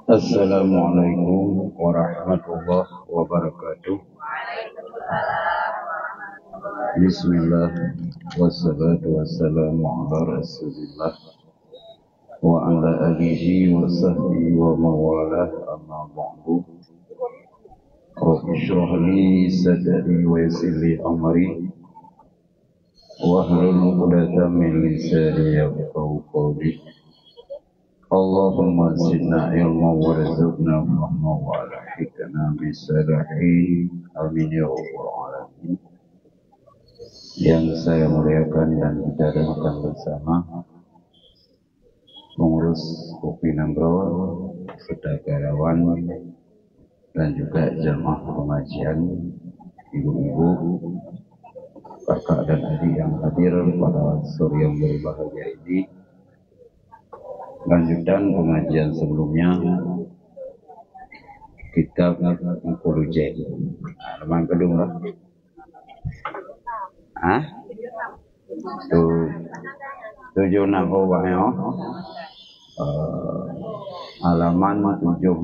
Assalamualaikum warahmatullahi wabarakatuh. Bismillah wassalatu wassalamu ala rasulillah wa ala alihi wa sahbihi wa mawalah amma ba'du. Rabbi shrah li sadri wa yassir li amri wahlul 'uqdatam min lisani yafqahu qawli. Allahumma zidna ilma warzuqna fahma wa alhiqna bisalihin. Amin ya rabbal alamin. Yang saya muliakan dan kita dengarkan bersama pengurus Kopi Nanggro, Sedekarawan dan juga jamaah pengajian, ibu-ibu, kakak dan adik yang hadir pada sore yang berbahagia ini. Lanjutan pengajian sebelumnya, kitab Mukulujen. Lemang kedung lah. Tujuh enam halaman 76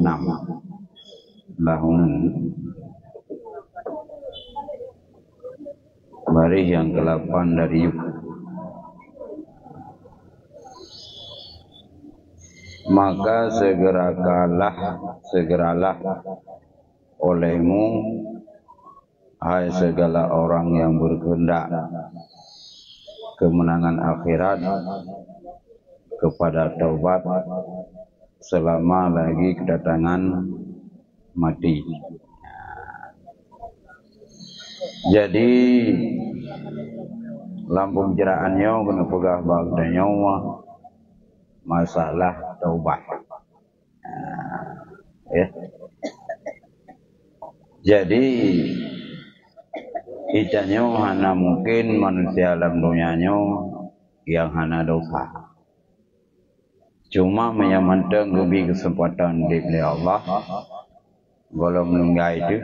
lahunan baris yang ke-8 dari Yuk. Maka segeralah olehmu, hai segala orang yang berkehendak kemenangan akhirat, kepada taubat selama lagi kedatangan mati. Jadi lampu jeraannya kena pegah bagdanya masalah taubat. Jadi itanya hana mungkin manusia alam dunianya yang hana dosa. Cuma menyamantang lebih kesempatan dari Allah. Kalau meninggal itu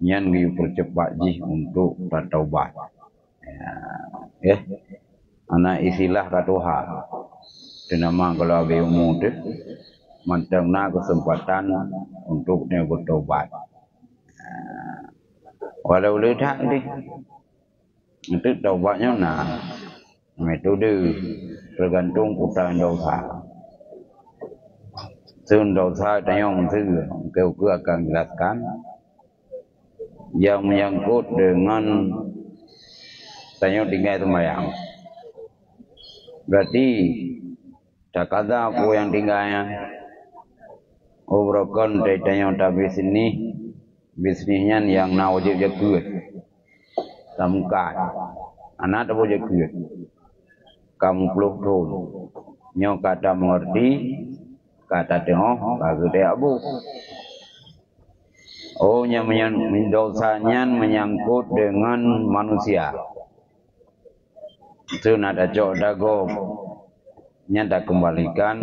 yang dipercepat jih untuk bertaubat. Anak istilah katuha. Nama kalau abi umum tu mantang na kesempatan untuk dia bertobat. Walau ledak ni, itu taubatnya na metode tergantung putar dosa. Sun dosa tayong tu kau akan jelaskan yang menyangkut dengan tayong tinggal sembahyang. Berarti tak ada aku yang tinggalnya. Obrokan tanya tapi sini bisnisnya yang nak wajib jaga. Samkat anak tak wajib jaga. Kamu peluk tu. Nyo kata mengerti, kata tengok bagi dia abu. Oh yang dosanya menyangkut dengan manusia. Itu nada cok dago. Nyata kembalikan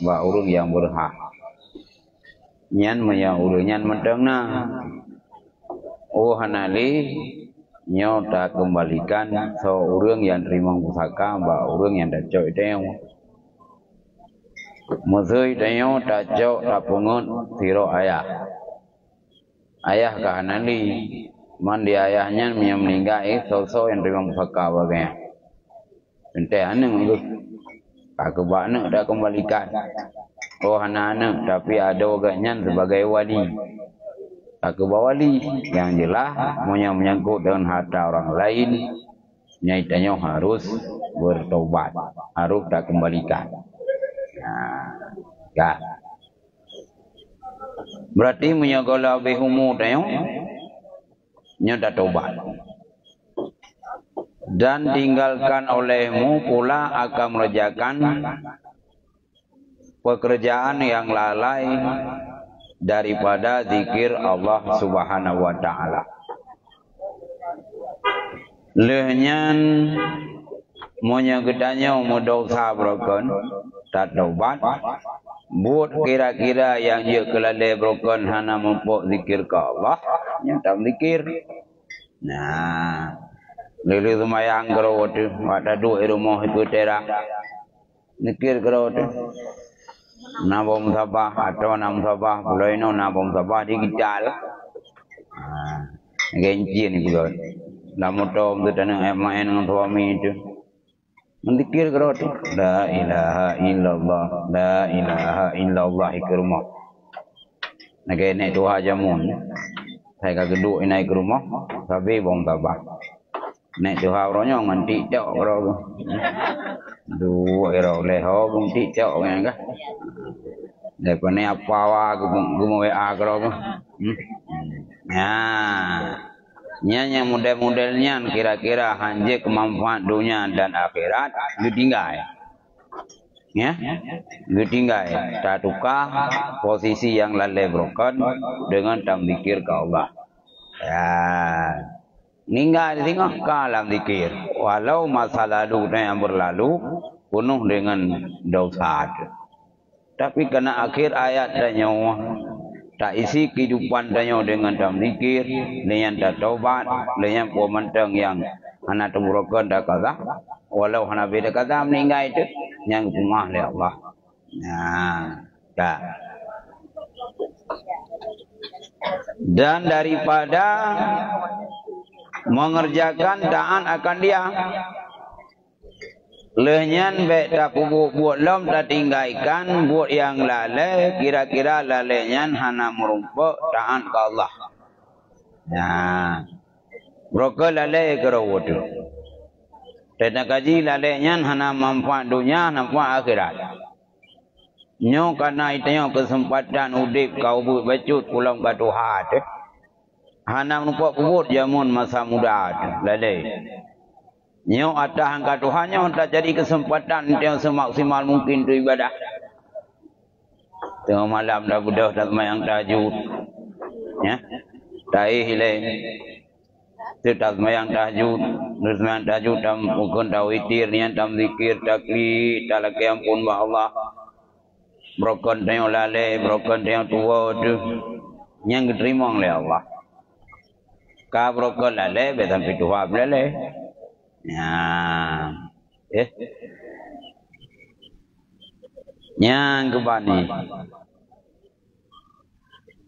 ba urang yang berhak. Nyan maya urang mentengna. Oh hanali nyo tak kembalikan so urang yang terima pusaka ba urang yang dak cok teu. Musui teu tak cok tak pungut tiro ayah. Ayah ka hanali mandi ayahnya meninggal so yang terima pusaka bagai. Ente aneng tu. Aku anak dah kembalikan. Oh anak-anak tapi ada orangnya sebagai wali. Aku bawa wali yang jelas menyangkut dengan harta orang lain. Nyaitanya harus bertobat, harus dah kembalikan. Ya. Berarti menyagala behumu tayo nyata tobat. Dan tinggalkan olehmu pula akan mengerjakan pekerjaan yang lalai daripada zikir Allah Subhanahu wa taala. Lehnyan monya gedanya dosa broken tak taubat buat kira-kira yang dia kelalai broken hana mempok zikir ke Allah yang tak zikir. Nah, lili semayang kalau ada dua rumah itu terak Nikir kero tu. Nabom sabah atau nam sabah pulai no nabom sabah di gital. Genci ni pula. Namun tom tu tanah main dengan suami itu. Mendikir kero tu. La ilaha illallah, la ilaha illallah ke rumah. Nak naik tuha jamun. Saya kat geduk naik ke rumah, tapi bom sabah. Naik tuha orangnya nganti cak kero. Dua kero leho nganti cak kan kah? Lepas ni apa wah gua WA kero. Yang model-modelnya kira-kira hanya kemanfaat dunia dan akhirat ditinggal. Ya, ditinggal. Tak tukar posisi yang lalai broken dengan tak zikir ke Allah. Ya, ninggal tengok kalam zikir. Walau masa lalu yang berlalu penuh dengan dosa. Tapi kena akhir ayat dan nyawa. Tak isi kehidupan danyo dengan tak zikir, dengan tak taubat, dengan pemantang yang anak temurakan dah kata, walau anak beda kata meninggal itu, yang kumah oleh Allah. Nah, tak. Dan daripada mengerjakan taat akan dia, lehnyan baik tak buat lom tak tinggalkan buat yang lalai kira-kira lalainya hana merumpuk taat ke Allah. Nah, mereka lalai ke rawat tu. Dan kaji lalainya hana manfaat dunia, manfaat akhirat. Nyo karena itu kesempatan udip kau buat bacut pulang ke Tuhan. Hana merumpuk buat jamun masa muda lalai. Nyo atas angka Tuhannya tak jadi kesempatan yang semaksimal mungkin tu ibadah. Tengah malam dah budak tak semayang tahajud. Ya. Taih hilai. Tu tak semayang tahajud. Terus semayang tahajud tam mungkin tak witir ni tam zikir takli tak lagi ampun ba Allah. Broken tengok lalai, broken tengok tua tu. Yang diterima oleh Allah. Ka broken lalai betul Tuhan lalai. Ya, yang kebani,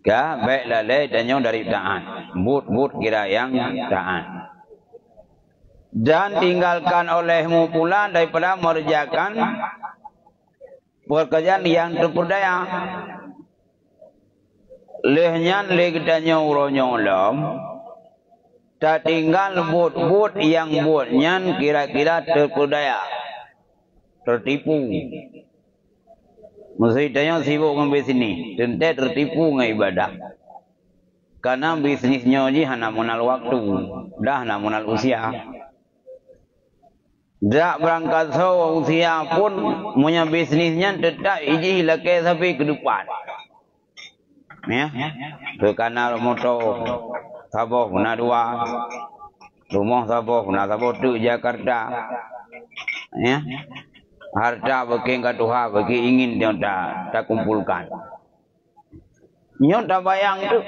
kah baik lalai dan yang dari taat, but kira yang taat, dan tinggalkan olehmu pula daripada merjakan pekerjaan yang terperdaya, lehnya legdanya uronyolom. Tak tinggal buat yang buatnya kira-kira terperdaya, tertipu. Mesti tanya sibuk dengan bisnis, tentu tertipu dengan ibadah. Karena bisnisnya ni hanya menal waktu, dah hanya menal usia. Tak berangkat so usia pun punya bisnisnya tetap iji lagi sampai ke depan. Ya, kerana motor. Sabah puna dua, rumah Sabah puna Sabah tu Jakarta, ya, harta bagi Tuhan bagi ingin dia tak kumpulkan. Nyo tak bayang tu,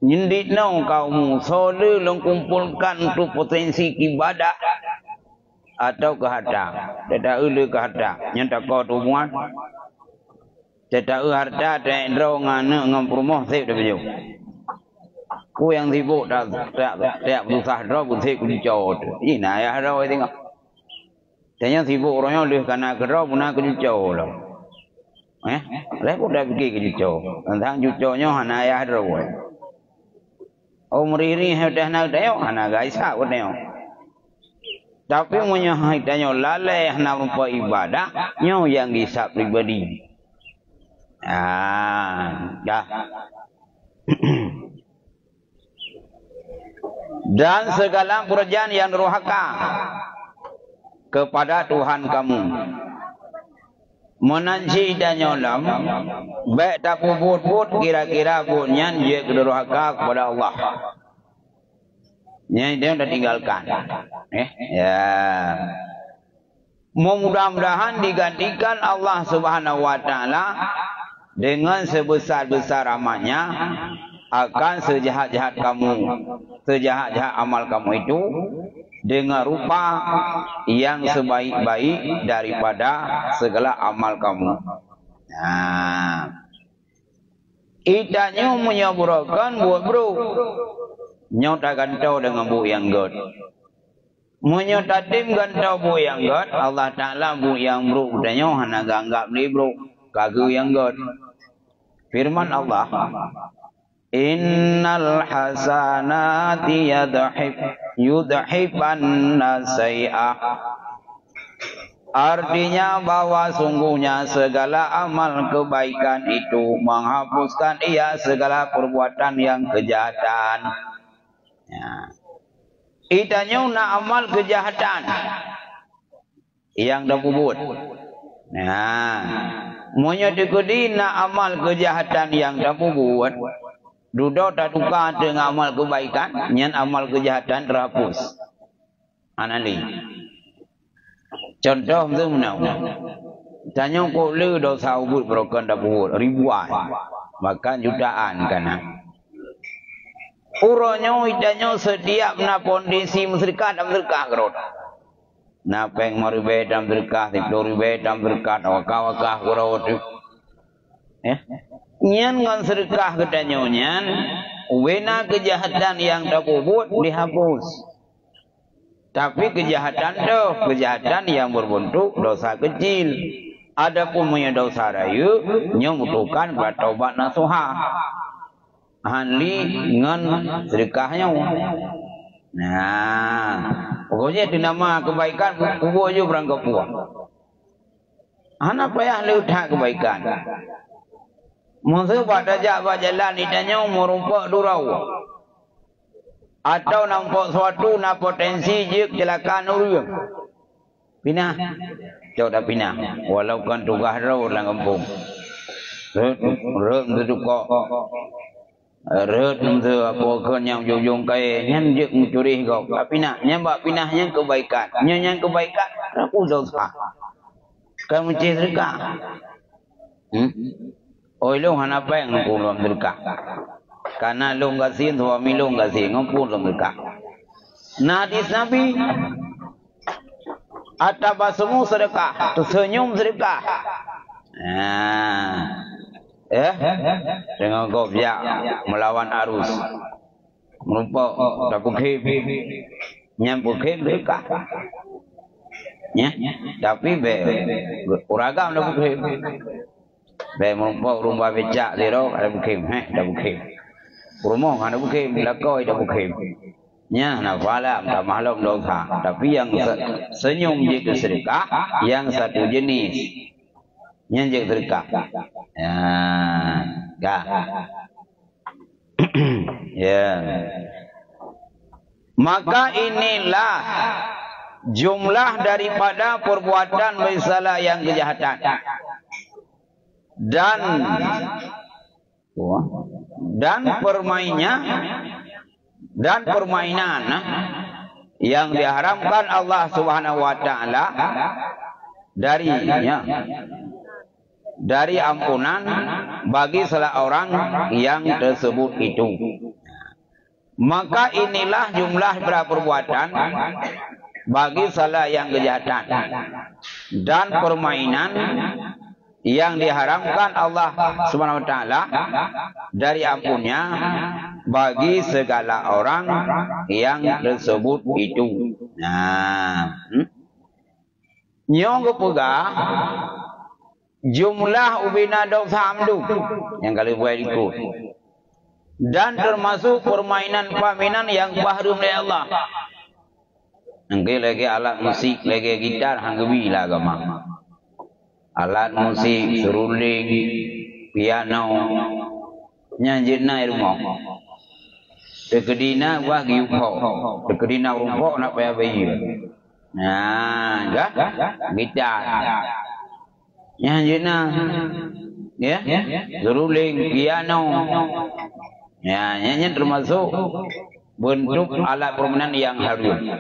nyendit nau kaum sole long kumpulkan tu potensi ibadah atau ke harta, tidak ulu ke harta, nyo tak kau tu muat, tidak harta tak endro ngana ngam rumah sip dah baju. Ku yang sibuk tak berusaha dah pun saya kucau tu. Ini ayah dah tengok. Tanya sibuk orangnya lebih karena kerja pun nak kucau lah. Lepas dah pergi kucau. Tentang kucaunya hana ayah dah. Oh meriri dah nak tengok hana gaisa pun tengok. Tapi punya tanya lalai hana rupa ibadah nyo yang disap pribadi. Dah. Dan segala pekerjaan yang durhaka kepada Tuhan kamu, menanci dan nyolam, baik tak puput kira-kira bunyian dia durhaka kepada Allah. Yang dia dah tinggalkan. Ya. Mudah-mudahan digantikan Allah Subhanahu Wa Taala dengan sebesar-besar rahmatnya akan sejahat-jahat kamu, sejahat-jahat amal kamu itu dengan rupa yang sebaik-baik daripada segala amal kamu. Nah, itanya menyaburakan buat bro, nyota gantau dengan bu yang god. Menyota tim gantau bu yang god, Allah Ta'ala bu yang bro, katanya hana ganggap ni bro, kagu yang god. Firman Allah, Innal hasanati yudhibanna sayyi'ah. Artinya bahwa sungguhnya segala amal kebaikan itu menghapuskan ia segala perbuatan yang kejahatan. Ya. Itanya nak amal kejahatan yang dah buat. Nah, menyedekudi nak amal kejahatan yang dah buat. Duduk tak tukar dengan amal kebaikan, nyan amal kejahatan terhapus. Anali. Contoh tu mana? Tanya kau le dosa ubud berokan dah buat ribuan, bahkan jutaan kan? Uranya idanya setiap na kondisi musyrikah dan musyrikah kerot. Na peng maribe dan musyrikah, tipdoribe dan musyrikah, wakah kerot. Nyan ngan sedekah katanya nyan, wena kejahatan yang dah buat dihapus. Tapi kejahatan tu, kejahatan yang berbentuk dosa kecil. Adapun punya dosa raya, nya membutuhkan bertaubat nasuha. Hanli ngan sedekahnya. Nah, pokoknya itu nama kebaikan, kubur je berangkap buah. Anak payah lihat kebaikan. Masa pada jabat jalan ditanya merumpak durau. Atau nampak suatu na potensi je kecelakaan orang. Pinah. Jauh dah pinah. Walaupun tugas rau dalam kampung. Rem tu kok. Rem tu apa kan yang ujung kaya. Yang je mencuri kau. Pinah. Yang buat pinahnya kebaikan. Yang kebaikan. Aku dosa. Kan mencari sedekah. Oh, lu hana apa yang ngapun dalam sedekah? Karena lu kasih, suami lu kasih, ngapun dalam sedekah. Nah, hadis Nabi, atabasmu sedekah, tersenyum sedekah. Dengan kau biak melawan arus, merumpak tak bukhim, nyambukhim sedekah. Ya, tapi uragam tak bukhim. Baik merumpak rumah becak zero ada bukim, ada bukim. Rumah ada bukim, lakoi ada bukim. Nya nak falam tak maklum dosa. Tapi yang senyum je sedekah, yang satu jenis. Nya je sedekah. Ya, dah. Ya. Maka inilah jumlah daripada perbuatan bersalah yang kejahatan. Dan permainan yang diharamkan Allah Subhanahu wa taala dari ampunan bagi salah orang yang tersebut itu. Maka inilah jumlah perbuatan bagi salah yang kejahatan dan permainan yang diharamkan Allah Subhanahu wa taala dari ampunnya bagi segala orang yang tersebut itu. Nah, nyong pega jumlah ubina dosa amdu yang kali buat ikut. Dan termasuk permainan yang bahrum oleh Allah. Engke lagi alat musik, lagi gitar hanggebi lah agama. Alat musik, seruling, piano, nyanjina rumah. Dekedina wah giupo, dekedina rumpok nak payah bayi. Nah, dah, gitar, nyanjina, ya, seruling, piano, ya, nyanyi termasuk bentuk alat permainan yang harum.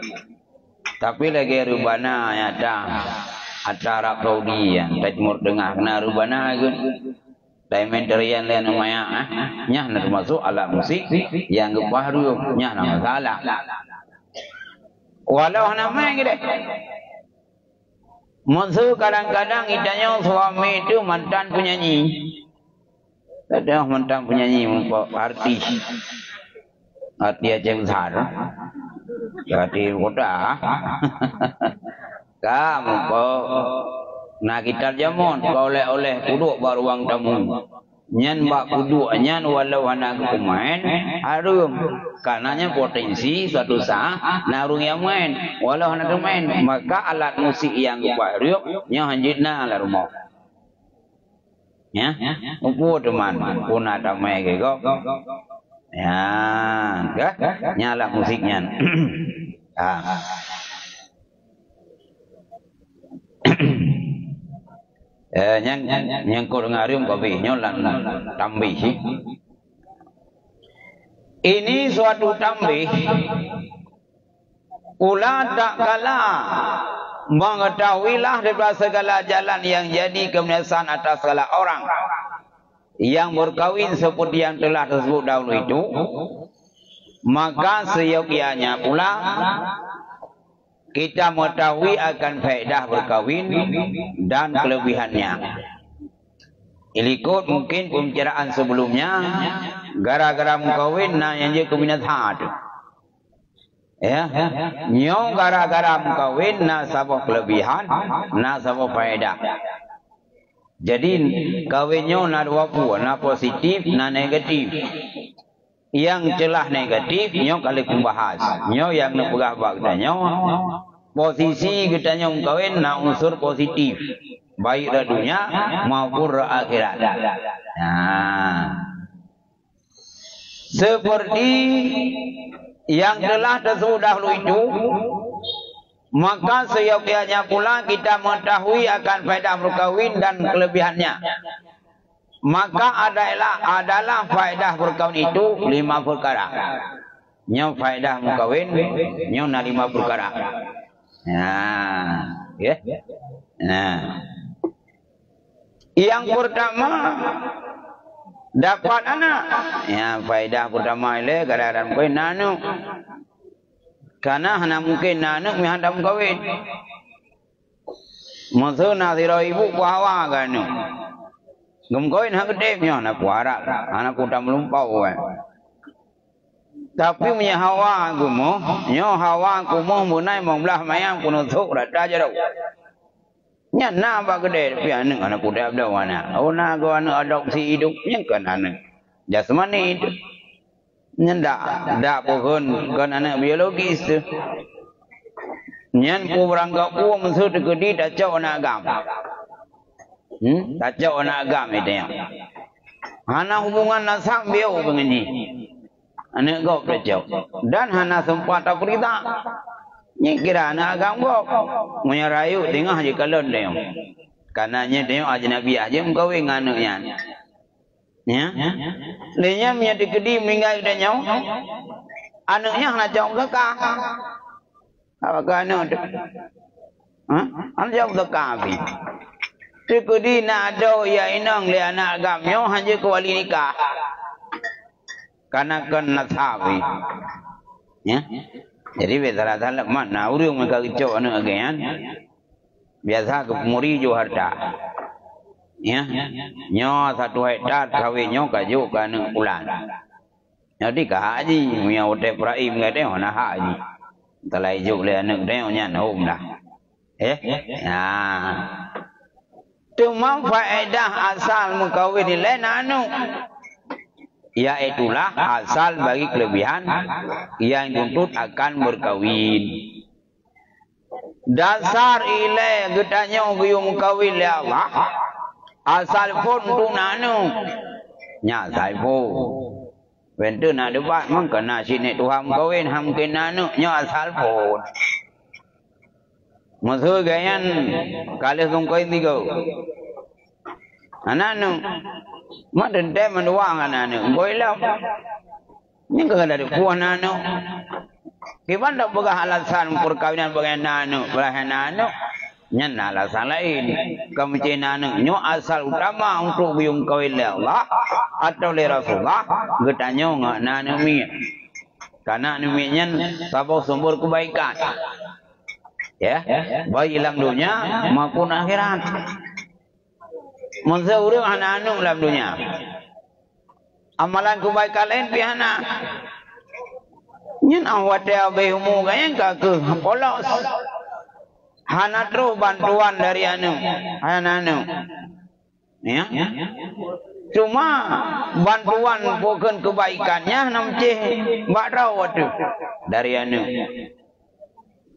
Tapi lagi rubana ya dah. Acara Saudi yang Timur Tengah kena rubana kan. Dimenterian lain namanya, nyah nak masuk alat musik yang kebaharu nyah nama salah. Walau nama gitu. Masuk kadang-kadang idanya suami itu mantan penyanyi. Ada mantan penyanyi artis. Artis aja besar. Jadi kota. Kamu kau nak kita jamun kau oleh kuduk baru ruang tamu. Nyan bak kuduk nyan walau anak pemain harum karenanya potensi suatu saat narung yang main walau anak main maka alat musik yang baru nya hanjitna la rumah ya upu teman pun ada mai ke kok ya enggak nyala musiknya yang kau dengar kopi nyolan tambih. Ini suatu tambih. Ulah tak kalah mengetahuilah daripada segala jalan yang jadi kebiasaan atas segala orang yang berkahwin seperti yang telah tersebut dahulu itu, maka seyogianya pula kita mengetahui akan faedah berkahwin dan kelebihannya. Ikut mungkin pembicaraan sebelumnya, gara-gara berkahwin nah yang je kebinathan. Ya, nyong gara-gara berkahwin nah sabab kelebihan, nah sabab faedah. Jadi kawinnya nah dua buah, nah positif, nah negatif. Yang celah negatif, nyo kali kumbahas. Nyo yang nak pegah bak nyo posisi kita nyo kawin na unsur positif, baik di dunia maupun di akhirat. Nah, seperti yang telah tersebut dahulu itu, maka seyogianya pula kita mengetahui akan faedah berkahwin dan kelebihannya. Maka adalah faedah berkahwin itu 5 perkara. Nyo faedah berkahwin, nyo na 5 perkara. Nah, ya. Nah. Yang pertama dapat anak. Ya, faedah pertama ile gara-gara kawin nanu. Karena hana mungkin nanu mi hendak kawin. Maksud naziro ibu kuawa kanu. Gumkoin hak gede nyo na puara anak kuda melumpau tapi punya hawa gumo nyo hawa gumo munai monglah mayang kunutuk rada jero nya na ba gede pian anak kuda ada wana ona go anak adopsi hidup nya kan anak jasmani itu ndak pohon kan anak biologis tu nyan ku berangkap ku maksud gede dak cau anak agama. Kacau anak agam itu yang hana hubungan nasab biau begini anak kau kacau dan hana sempat tak berita ni kira anak agam kau menyerayu tengah je kalon dia karenanya dia ajnabi aja mengkawin anaknya ya dia punya dikedi meninggal dia nyau anaknya hana jauh zakah apa anak tu anak jauh zakah habis Tikudi nak ada ya inang le anak agamnya hanya ke wali nikah. Karena kan nasabi. Ya. Jadi biasa-biasa mana urang mereka kicau anak agan. Biasa ke muri jo harta. Ya. Nyo 1 hektar kawinnya kaju ke anak bulan. Jadi ke haji punya hotel Ibrahim ke dia nak haji. Telah ijuk le anak dia nya hom dah. Ya. Cuma faedah asal mengkawin di lain anu, yaitulah asal bagi kelebihan yang dituntut akan berkawin. Dasar ile getanya guyung kawin le Allah, asal pun tu nanu, nya sai po. Bentuk nak debat mengkena sini Tuhan kawin hamkin nanu, nya asal pun. Maksud gayan kali sungkoin tiga. Anak nu, mak dendam menuang anak nu. Goilam, ni kagak dari puan anak nu. Gimana tak begah alasan perkawinan bagai anak nu, belah anak nu. Nyana alasan lain. Kemencinan nyo asal utama untuk biung kawin le Allah atau le Rasulullah. Getanya nggak nanemi. Karena neminya sabau sumber kebaikan. Ya, baik dalam dunia maupun akhirat. Menzauri anak-anak dalam dunia. Amalan kebaikan lain pihana. Nyen awat dia behumu kaya ke polos. Hana terus bantuan dari anu, anu. Ya. Cuma bantuan bukan kebaikannya namceh badraw watu dari anu.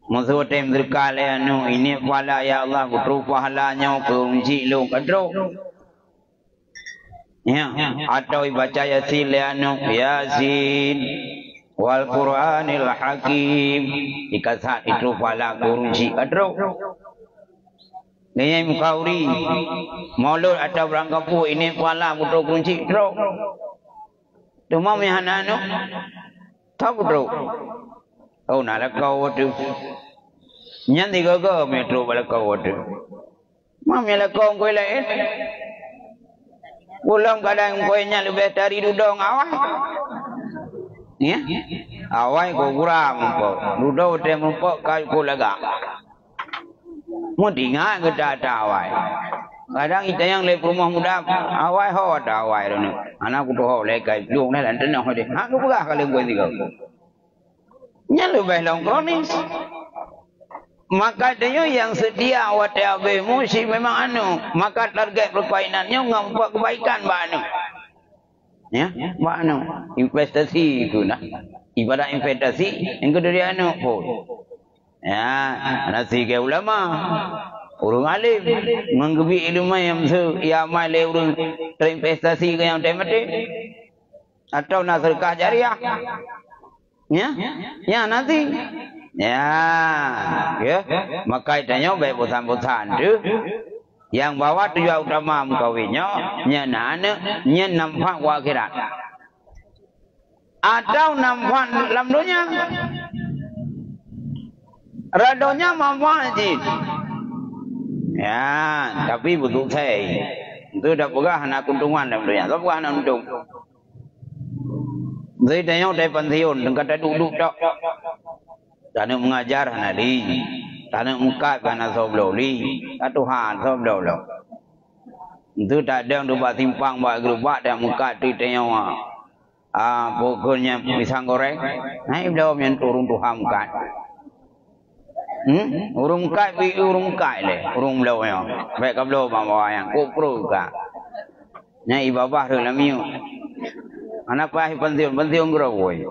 Musuh tem berkali anu ini pala ya Allah kutu pahalanya kunci lu kadro. Ya, atau baca Yasin anu Yasin wal Qur'anil Hakim ikasat itu pala kunci kadro. Ini mukauri maulud atau berangkapu ini pala kutu kunci kadro. Cuma mihana anu tahu kadro. Oh nak kau tu, nyanyi gagal metro balik kau tu. Mami lah kau kau lain. Ulang kadang kau nya lebih dari dudong awal. Ya, awal kau kurang kau. Dudong dia mumpuk kau lega. Mesti ingat kita ada awal. Kadang kita yang lebih rumah muda awal hawa ada awal tu. Anak aku tu hawa lekai. Luang ni lantan nak hawa. Aku pegah kalau kau tiga. Nya lebih long kronis. Maka dia yang sedia whatever musi memang anu. Maka target perkainannya ngampak kebaikan ba anu. Ya, ba anu. Investasi itu nah. Ibarat investasi yang kedua dia anu pun. Ya, nasi ke ulama. Urang alim menggebi ilmu yang ya male urang terinvestasi ke yang temati. Atau nak sedekah jariah. Ya, ya nanti, ya, maka itanya baik bosan-bosan tu, yang bawa tujuan utama mengkawinnya, nana, nampak akhirat, atau nampak dalam dunia, radonya mampu aja, ya, tapi betul saya, itu dah pegah anak untungan dalam dunia, tak pegah anak untung. Jadi tanya dari pensiun, kata duduk tak. Tanah mengajar nadi, tanah muka karena sobloli, Tuhan soblolo. Itu tak ada yang dapat simpang buat gerubak dan muka tu tanya pokoknya pisang goreng. Naik belum yang turun Tuhan muka. Urung muka pi urung muka le, urung belum yang. Baik kablo bawa yang kopro ka. Nyai babah tu lamiu. Anak pahit pensiun gerawoi.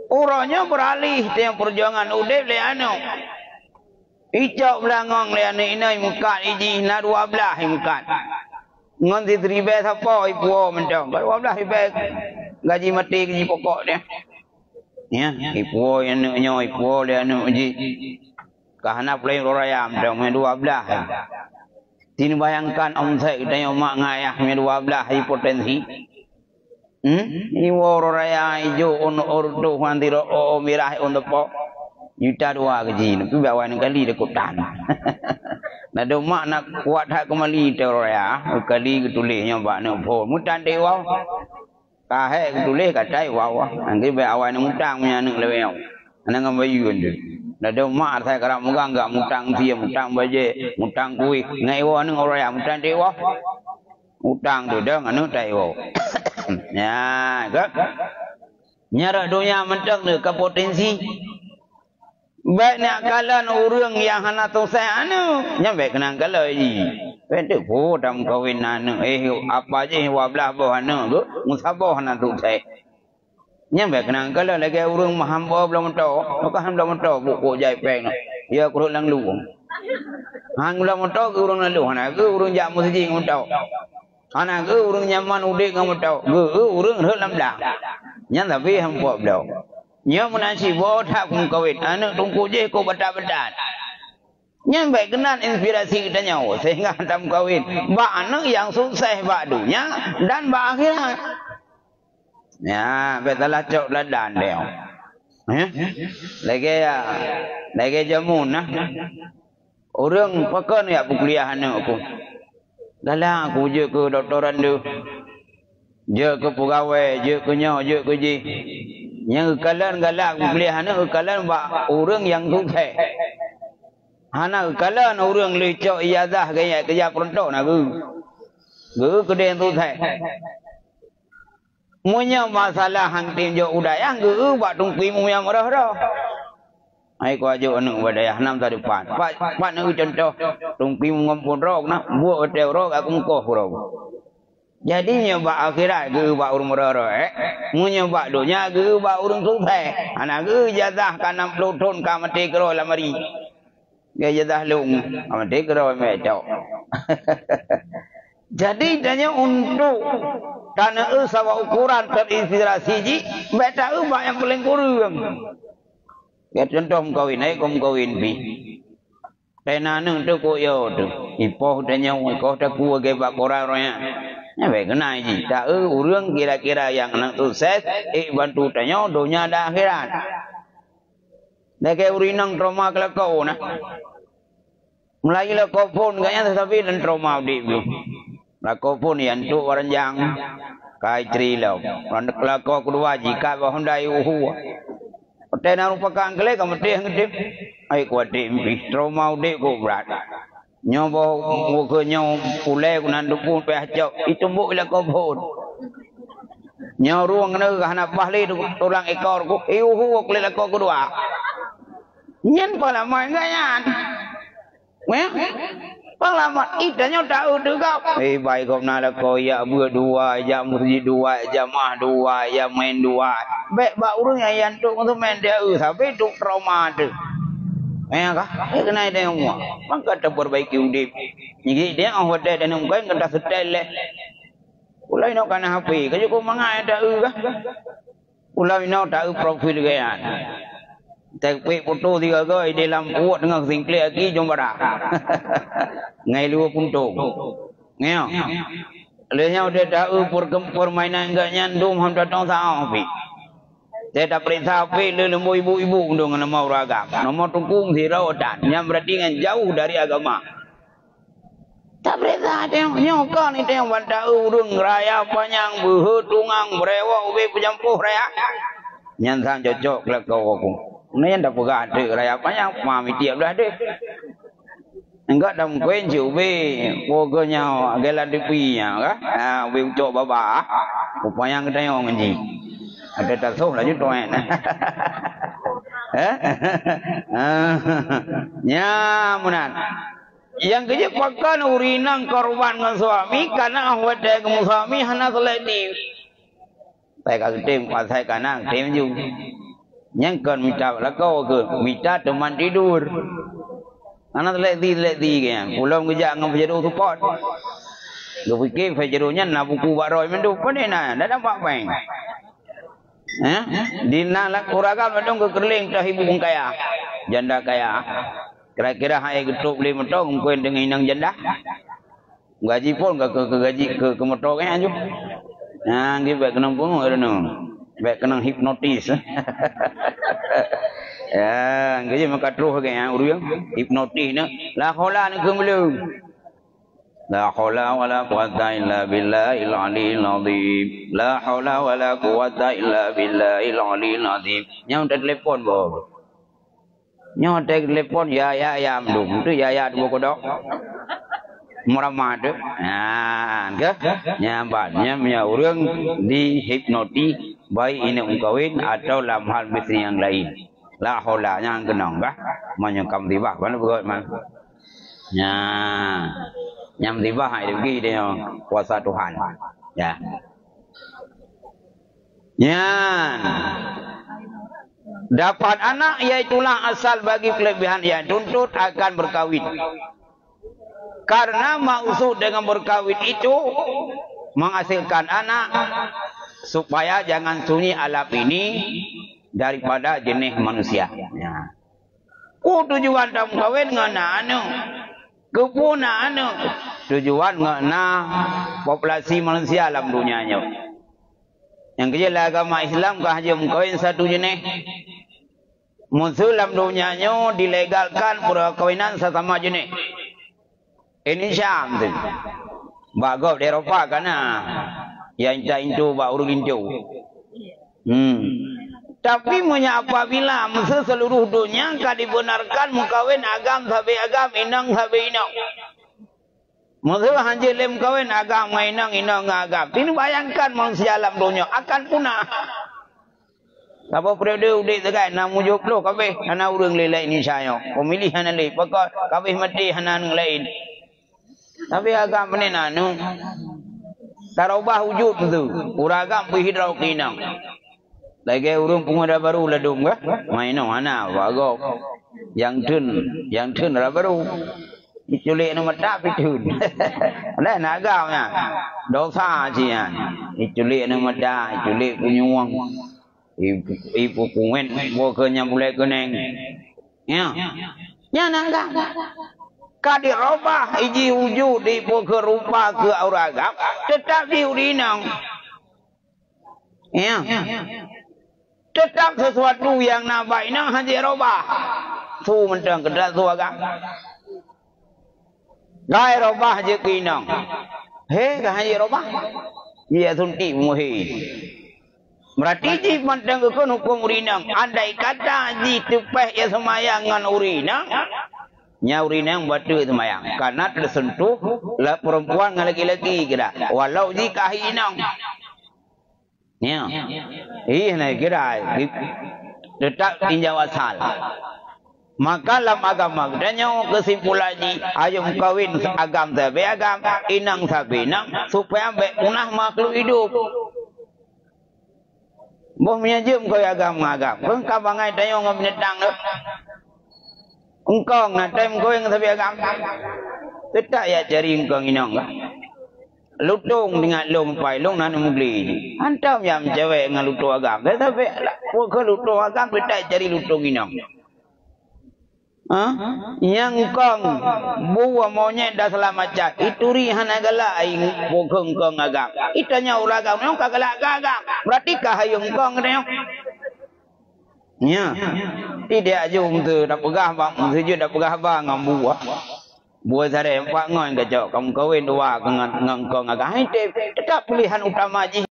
Orangnya beralih tiang perjuangan udep le anu. Icok belangong le anu inai mukat iji na 12 mukat. Ngon diteribe sapa ibu mentong. 12 ibe gaji mati gaji pokok dia. Ya, ibu anu nyo ibu le anu iji. Kahana play rorayam dong 12. Tin bayangkan om saya kita yang mak ngayah 12 hipotensi. Iwo raya ijo on ordo handiro o mirah on depo. Juta 2 gaji tu bawa kali dekutan. Nah do mak nak kuat hak kembali tu raya kali ketulihnya bak nak pol mutan dewa. Kahe ketulih katai wawa. Angge be awan mutang punya anak leweng. Anak ngambayu tu. Nah do mak saya kerap mugang enggak mutang dia mutang baje mutang kui ngai wo anu raya mutan dewa. Utang tu dong anu tai wo. Ya, kan? Nyara dunia mentok ke potensi. Baik nak kalan orang yang hana tu saya anu, nyampe kenang kalau ini. Pendek pun dalam kawin anu, apa je wablah bawah anu tu, musabah hana tu saya. Nyampe kenang kalau lagi orang mahamba belum tahu, maka ham belum tahu buku jai peng. Ya kurang lang lu. Hang belum tahu orang lalu, hana ke orang jamu sejing tahu. Anak ke urang nyaman udik kamu tahu. Ke urang hak lam dah. Nya tapi hampa blau. Nya menasi buat hak kawin. Anak tungku je ko batat-batat. Nya baik kenal inspirasi kita nyawa sehingga tam kawin. Ba anak yang sukses ba dunia dan ba akhirat. Ya, betalah cok ladan dia. Lagi ya Lagi jamun nah. Orang pakai ni aku kuliah anak aku. Dalam aku je ke doktoran tu. Je ke pegawai, je ke nyaw, je ke je. Yang kalian galak aku kuliah anak kalian buat orang yang susah. Anak kalian orang lecok ijazah gaya kerja perontok nak ke. Ge kedai susah. Munya masalah hang tim jo udayang ge buat tungpi mu yang merah-merah. Ai ko ajo anu wadayah nam ta depan. Pak nu contoh tungpi ngompon rok nak buat hotel rok aku ngkoh rok. Jadi nyoba akhirat ke buat urang merah munya buat dunia ke buat urang susah. Anak ke jazah kan 60 ton ka mati kero lamari. Ge jazah lung mati kero mecok. Jadi tanya untuk tanah sawa ukuran terinspirasi ji beta ubah yang paling kurang. Ya contoh kawin ai kom kawin bi. Pena nang tu ko yo tu. Ipoh tanya ko ta ku ge ba korai roya. Ya baik kenai ji. Tak urang kira-kira yang nak sukses bantu tanya dunia dan akhirat. Dekai urinang trauma kelakau nah. Mulai lah kau pun kayaknya tetapi dan trauma di belum. Lako pun yang tu orang yang kai tri lau. Lako kedua jika bahon dai uhu. Tena rupakan kele kamu teh ngedip. Ai kuat dip trauma dip ko berat. Nyobo muka nyom pulai kunan dupun pe hajak itu mbok lako pun. Nyaw ruang kena kahana bahli tulang ekor ko. Uhu ko lako kedua. Nyen pala mai ngayan. Weh. Pengalaman idanya tahu juga. Baik kau nak kau ya berdua, ya masjid dua, jamaah dua, ya main dua. Baik bak urang yang tu untuk main dia sampai tu trauma tu. Kah? Kena dia semua. Maka kita perbaiki udip. Jadi dia orang hotel dan orang kena setel le. Ulai nak kena HP. Kau kau mangai tahu kah? Ulai nak tahu profil gaya. Tapi foto tiga kali dalam buat dengan singkle lagi jom bara. Ngai lu pun tu. Ngeo. Lehnya udah tahu permainan enggak nyandum ham datang sao pi. Saya tak perintah pi lembu ibu-ibu dengan nama ragam. Nama tungkung sirau dan yang berarti dengan jauh dari agama. Tak perintah tengok nyokan itu yang tahu urung raya panjang buhu tungang berewa ubi pejampuh raya. Nyansang cocok kelakau aku. Ini yang dah pegang ada raya panjang mami tiap dah ada. Enggak dalam kuen cubi pokoknya agak depi nya kah? Ubi ucok baba. Upaya kita yang menji. Ada tasawuf lagi tuan. Nyamunan. Yang kerja pakan urinang korban dengan suami karena awak dia dengan suami hana seleni. Saya kata tim pasai kanan tim juga. Yang kan minta lakau ke minta teman tidur. Anak leti kan. Pulau kerja dengan pejaduh support. Gue fikir pejaduhnya nak buku baroy mendu pandai nak. Dah dapat bang. Di nalak uragam mendu ke kerling dah ibu kaya. Janda kaya. Kira-kira hai getuk beli motor mungkin dengan inang janda. Gaji pun ke gaji ke motor kan aja. Nah, dia baik kena pun ada no. Baik kena hipnotis. Ya, gaji maka terus ke yang urang hipnotis na. La haula ni kembelu. La haula wala quwwata illa billahil aliyil azim. La haula wala quwwata illa billahil aliyil azim. Yang telefon boh. Nyo telefon ya mdum tu ya dua kodok. Muramad tu. Ke? Nyambatnya urang di hipnotis baik ini kawin atau dalam hal bisnis yang lain. La haula yang kenang kah? Menyekam tiba mana begot man. Nyam tiba hai deui dia kuasa Tuhan. Ya. Dapat anak iaitulah asal bagi kelebihan yang tuntut akan berkawin. Karena maksud dengan berkawin itu menghasilkan anak supaya jangan sunyi alap ini daripada jenis manusia. Ya. Tujuan dalam kawin ngana anu kepuna anu tujuan ngana populasi manusia dalam dunianya. Yang kerja agama Islam kah haji mengkawin satu jenis. Muslim dunianya dilegalkan perkawinan sesama jenis. Ini Syam tu. Bagau di Eropah kan yang itu bak urun itu. Tapi apabila masa seluruh dunia kan dibenarkan mukawin agam sabi agam, inang sabi inang. Masa hanya lem kawin agam inang agam. Ini bayangkan manusia alam dunia akan punah. Apa periode udik tegai namu joklo kabeh ana urang lelai ni saya. Pemilihan lain pokok kabeh mati hanan lain. Tapi agam ni nanu tarubah wujud tu. Uragam pihidrau kinang. Lagi urang penguda baru ladung ke? Maino ana bago. Yang tun ra baru. Diculik nama tak pitun. Lain agamnya. Dosa cian. Diculik nama dah, diculik punyuang. Ibu kuen bukannya mulai keneng ya nangga kadi robah iji wujud di bukan rupa ke auragam tetap diurinang ya tetap sesuatu yang nabai nang haji robah tu mentang kedak tu agam gai robah je kinang he haji robah ia sunti muhi. Berarti ji pandang ke hukum urinang. Andai kata ji tepeh ya semayang dengan urinang. Nya urinang batu semayang. Karena tersentuh lah perempuan dengan laki-laki kira. Walau ji kahinang. Ya. Ini kira. Tetap tinjau asal. Maka dalam agama katanya kesimpulan ji ayam kawin agam sabi agam, inang sabi inang supaya punah makhluk hidup. Boh menyajum kau agam ngagam. Kau kabangai tayong ngam netang tu. Engkau ngatem kau yang sabi agam. Tidak ya cari engkau inang lah. Lutung dengan long pai long nanu mugli. Antam yang cewek dengan lutung agam. Tetapi kau lutung agam tidak cari lutung inang. Yang kong buah monyet dah selamat itu rihan agala aing bukan kong agam. Itanya uragam yang kagala agam. Berarti kahayung kong dia. Ya. Tidak jum tu dak pegah bang, sujud dak pegah bang ngam buah. Buah sare empat ngon kacau kamu kawin dua dengan kong agam. Itu tetap pilihan utama ji.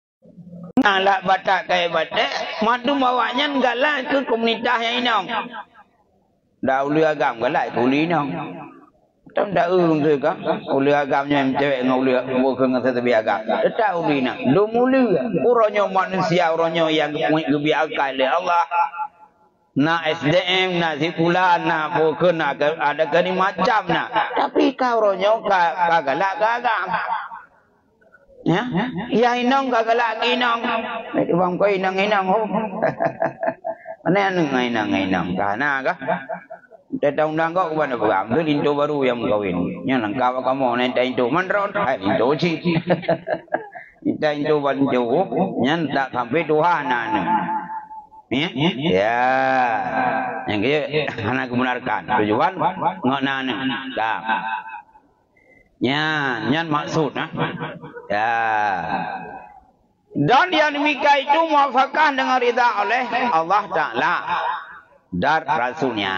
Nak batak kai batak, madu bawanya gala ke komunitas yang inang. Dah uli agam ke lại uli nong. Tam dah tu ka. Uli agamnya cewek ngau uli bukan ngata tapi agam. Dah uli nang. Dum uli. Uronyo manusia uronyo yang gebi akal Allah. Na SDM na sikulan na bukan ada kani macam na. Tapi kau uronyo kagalak agam. Ya. Ya inong kagalak inong. Bang kau inang ho. Mana inang kana ka? Tetang undang kau kepada program tu Indo baru yang kawin. Yang lengkap kamu nanti Indo mandron, Indo cik. Kita Indo banjo, yang tak sampai Tuhan anu. Ya, yang dia anak kebenarkan. Tujuan ngok nanu. Dah. Yang maksud ya. Dan yang demikian itu muafakah dengan ridha oleh Allah Ta'ala dan Rasulnya.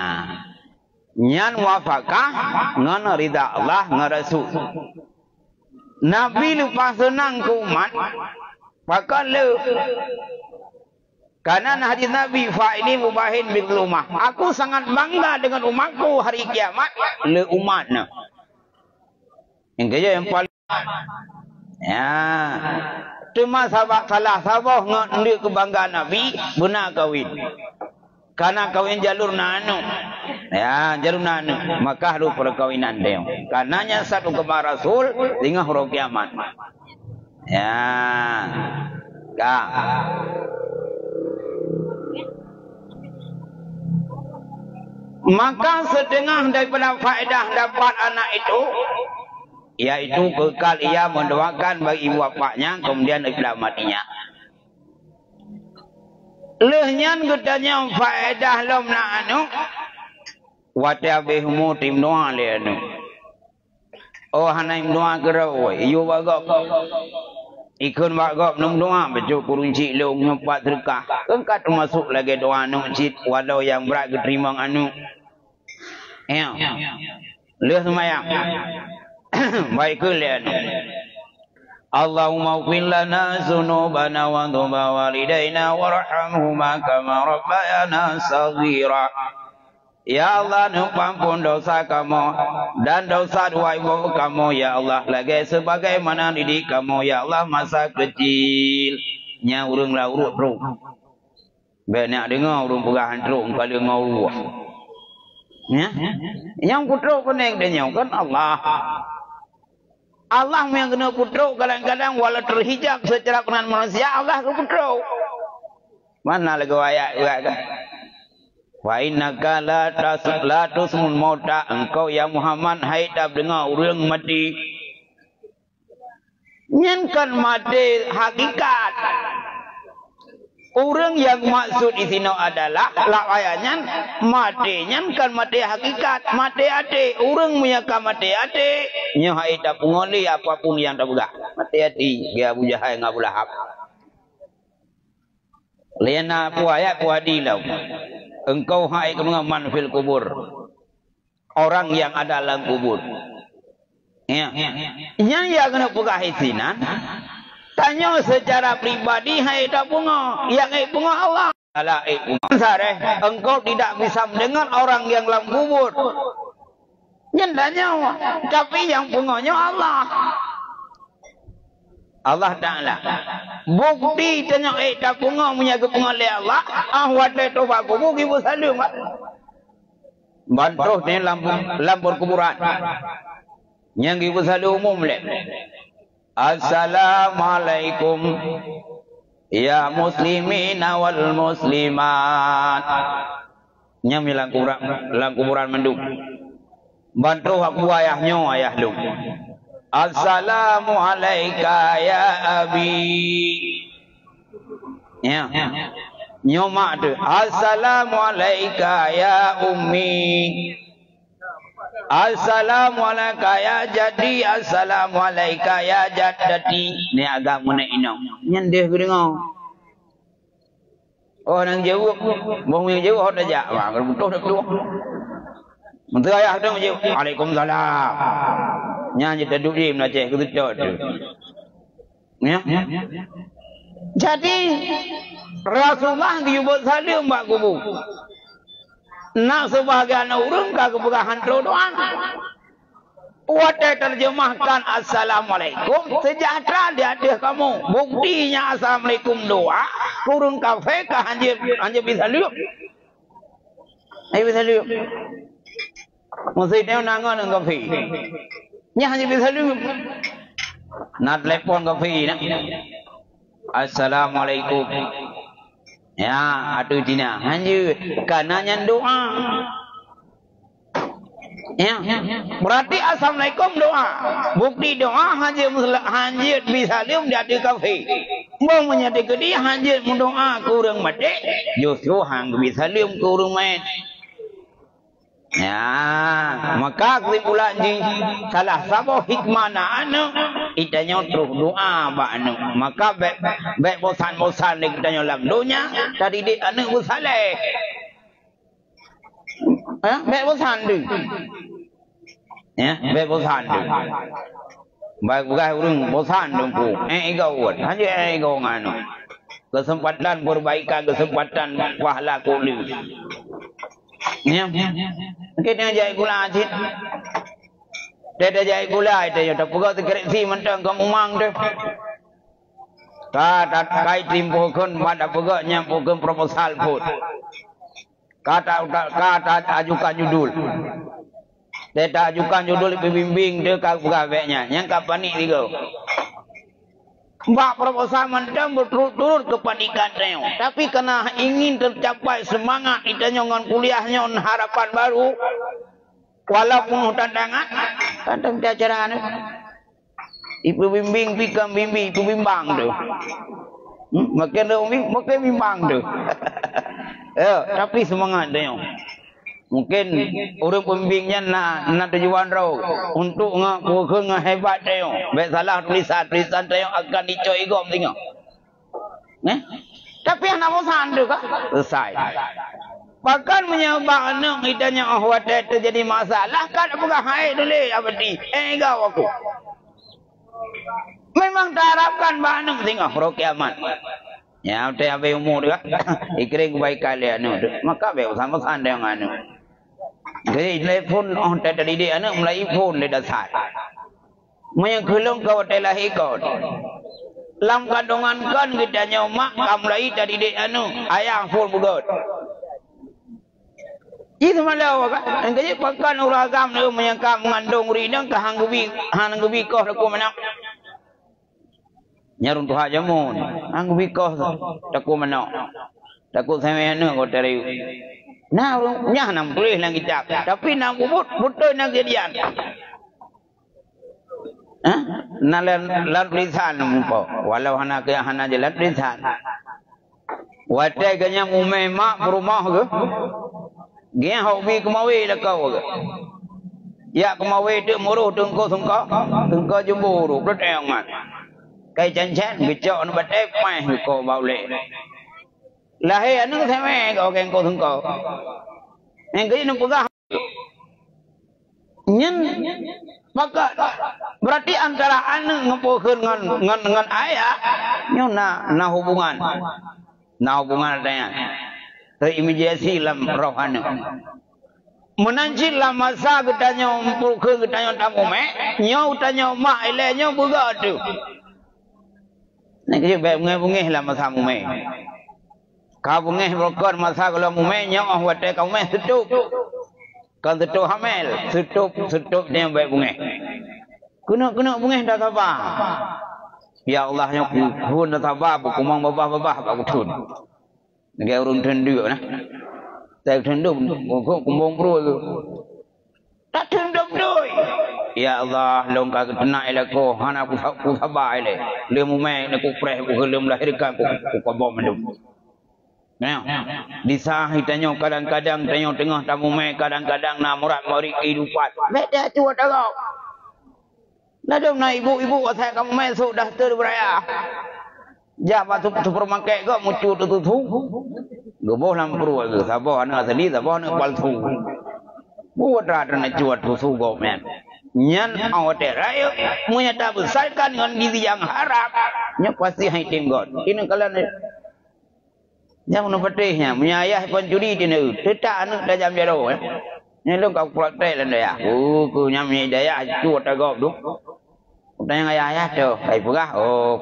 Yang muafakah dengan ridha Allah dengan Rasul. Nabi lupa senang ke umat. Maka karena hadis Nabi fa'ini mubahin bil rumah. Aku sangat bangga dengan umatku hari kiamat. Le umatnya. Yang kaya yang paling. Ya. Cuma salah sabah ngendik kebanggaan Nabi benar kawin. Karena kawin jalur nanu. Ya, jalur nanu. Maka harus perkawinan dia. Karenanya satu kepada Rasul dengan huruf kiamat. Ya. Kak. Maka setengah daripada faedah dapat anak itu yaitu bekal ia mendoakan bagi ibu bapaknya kemudian ikhlas matinya. Lehnya katanya faedah lom na anu watabihumu tim doa le anu. Oh hanai doa gerau iu bagak. Ikun bagop nung doa bejuk kurung cik long nyempat terkah. Engkat termasuk lagi doa nung cik walau yang berat keterima anu. Ya. Lihat semayang. Baik ke lihat. Allahumma ighfir lana dzunubana wa dhunuba walidayna warhamhuma kama rabbayana shaghira. Ya Allah, ampun dosa kamu dan dosa dua ibu kamu, ya Allah, lagi sebagaimana didik kamu, ya Allah, masa kecil. Nya urang lah urut teruk. Banyak dengar urang pegahan teruk kali ngau. Ya. Yang putruk kuning dia kan Allah. Allah yang kena putruk kadang-kadang walau terhijab secara kenan manusia, Allah ke putruk. Mana lagi ayat kan? Wa innaka la tusmul mauta, engkau ya Muhammad haidap dengar orang mati. Nyankan mati hakikat. Orang yang maksud di sini adalah ayatnya mati, nyankan mati hakikat, mati hati. Orang menyaka mati hati, nya haidap ngoli apapun yang tak begah. Mati hati, dia Abu Jahal dengan Abu Lahab. Liana puayat puadilau. Engkau hai man fil kubur. Orang yang ada dalam kubur. Ya. Yang kena pegah isinan. Tanya secara pribadi hai tak bunga. Yang hai bunga Allah. Ala bunga. Sareh, engkau tidak bisa mendengar orang yang dalam kubur. Yang tanya. Tapi yang bunganya Allah. Allah Ta'ala bukti tanya tak bunga punya kepungan oleh Allah wadah tobat kubu ibu salim bantuh ni lampur kuburan yang ibu salim umum leh. Assalamualaikum ya muslimin wal muslimat yang bilang kuburan menduk bantuh aku ayahnya ayah lu. Assalamu alayka ya abi. Ya. Nyoma tu. Assalamu alayka ya ummi. Assalamu alayka ya jadi. Assalamu alayka ya jaddati. Ni agak mana ino. Nyendih dengar. Oh nang jauh. Bong yang jauh dah jak. Wah, betul dah keluar. Menteri ayah tu jauh. Waalaikumsalam. Nyanyi duduk di Aceh ketut tu. Ya. Jadi Rasulullah diubah salim bak kubu. Nak sebahagian orang kagak pegahan doa. Wadah terjemahkan Assalamualaikum sejahtera di hati kamu. Buktinya Assalamualaikum doa. Kurun kafe kah anjir bisa liuk. Ayo bisa liuk. Mesti dia nangan dengan kafe. Nya hanya bisa lu nak telepon ke fi nak. Assalamualaikum. Ya, atu tina. Hanya kananya doa. Ya. Berarti assalamualaikum doa. Bukti doa hanya bisa lu di hati kafe. Mau menyati ke dia hanya mendoa kurang mati. Justru hang bisa lu kurang main. Ya, maka kesimpulan di salah satu hikmah na anu itanya terus doa ba anu. Maka baik bosan-bosan ni kita dalam dunia tadi di anu usale. Baik bosan tu. Ya, baik bosan tu. Baik bukan urang bosan tu. Igau hanya igau nganu. Kesempatan perbaikan, kesempatan pahala kuli. Ya. Kita jai gula ajit. Dia jai gula itu ya. Tak pegak terkereksi mentang kamu mang tu. Kata kai timpukan pada pegak nyampukan proposal pun. Kata ajukan judul. Dia ajukan judul bimbing dia kau pegawainya. Yang kapan ni tiga. Mbak proposal mentang berturut-turut kepanikan dia. Tapi kena ingin tercapai semangat itanya dengan kuliahnya harapan baru. Walaupun tantangan, kadang acara ni. Ibu bimbing pikam bimbing ibu bimbang tu. Makin dia bimbang tu. Tapi semangat dia. Mungkin orang pembimbingnya nak tujuan rau untuk ngaku hebat tayong. Baik salah tulisan tayong akan dicoi gom tengok. Tapi anak bosan tu kan selesai. Bahkan menyebab anak kitanya ahwat terjadi masalah kan apakah hai dulu abadi. Gau aku. Memang tak harapkan bahan tengok pro kiamat. Ya, udah habis umur dia. Ikring kebaikan dia anu tu. Maka be sama-sama dengan anu. Jadi telefon tadi dia anak mulai phone dia dasar. Maya gelong kau telahi kau. Lam kandungan kan kita nyomak kamulai tadi dia anu ayah phone bugot. Itu malah kan. Jadi pakan uragam dia menyangka mengandung rinang ke hanggubi kau aku mana. Nyarun tu aja mun, anggu bikoh takut mana, takut saya ni kau teri. Nah, nyah nam tulis nang kitab, tapi nam betul nang kejadian. Nalan tulisan mumpo, walau hana ke hana jalan tulisan. Watai kanya umai mak berumah ke, dia hobi kemawi lah kau ke. Ya kemawi tu muruh tengko jemburu, betul mat. Cái chân chén bị chọn nó bật ép mày cô bảo lệ là hay nó thế mẹ có cái cô thương cô anh cái nó có ra nhân maka berarti antara anu ngepokeun ngan ayah nyo na hubungan adanya terimigrasi lam rohani menanci lam masa kita nyo mpokeun kita nyo tamu me nyo utanyo mak ile nyo buga tu. Này cái việc nghe nghe là mà sao mày cao nghe rồi con mà sao là mày nhau hoạt động công mày sứt chụp còn sứt chụp hamel sứt chụp dia việc nghe kena nghe dah tabah ya Allah yang pun dah tabah buku mang babah aku tun dia urun tendu nah saya tendu kumbang pro tak tendu doi. Ya Allah, long ka kena elako hana ku sabar ele. Lemu mai nak ku preh ku lem lahirkan ku bom mendum. Nah, disah hitanyo kadang-kadang tanyo tengah tamu mai kadang-kadang na murat-murid kehidupan. Beda cuat agak. Nadom na ibu-ibu asal kamu mai sudah terberaya. Japa supermarket kau muncul tu. Geboh lampru ke sabah anak sendiri sabah anak palsu. Buat rata nak cuat tu go men. Nyan awak rayo punya tak besarkan dengan diri yang harap nya pasti hai tengok ini kalian yang menepatihnya punya ayah pencuri ini tidak anak dah jam jaro ni lu kau praktek lah dia ku nyam daya cuat agak duk tanya ayah tu ai pegah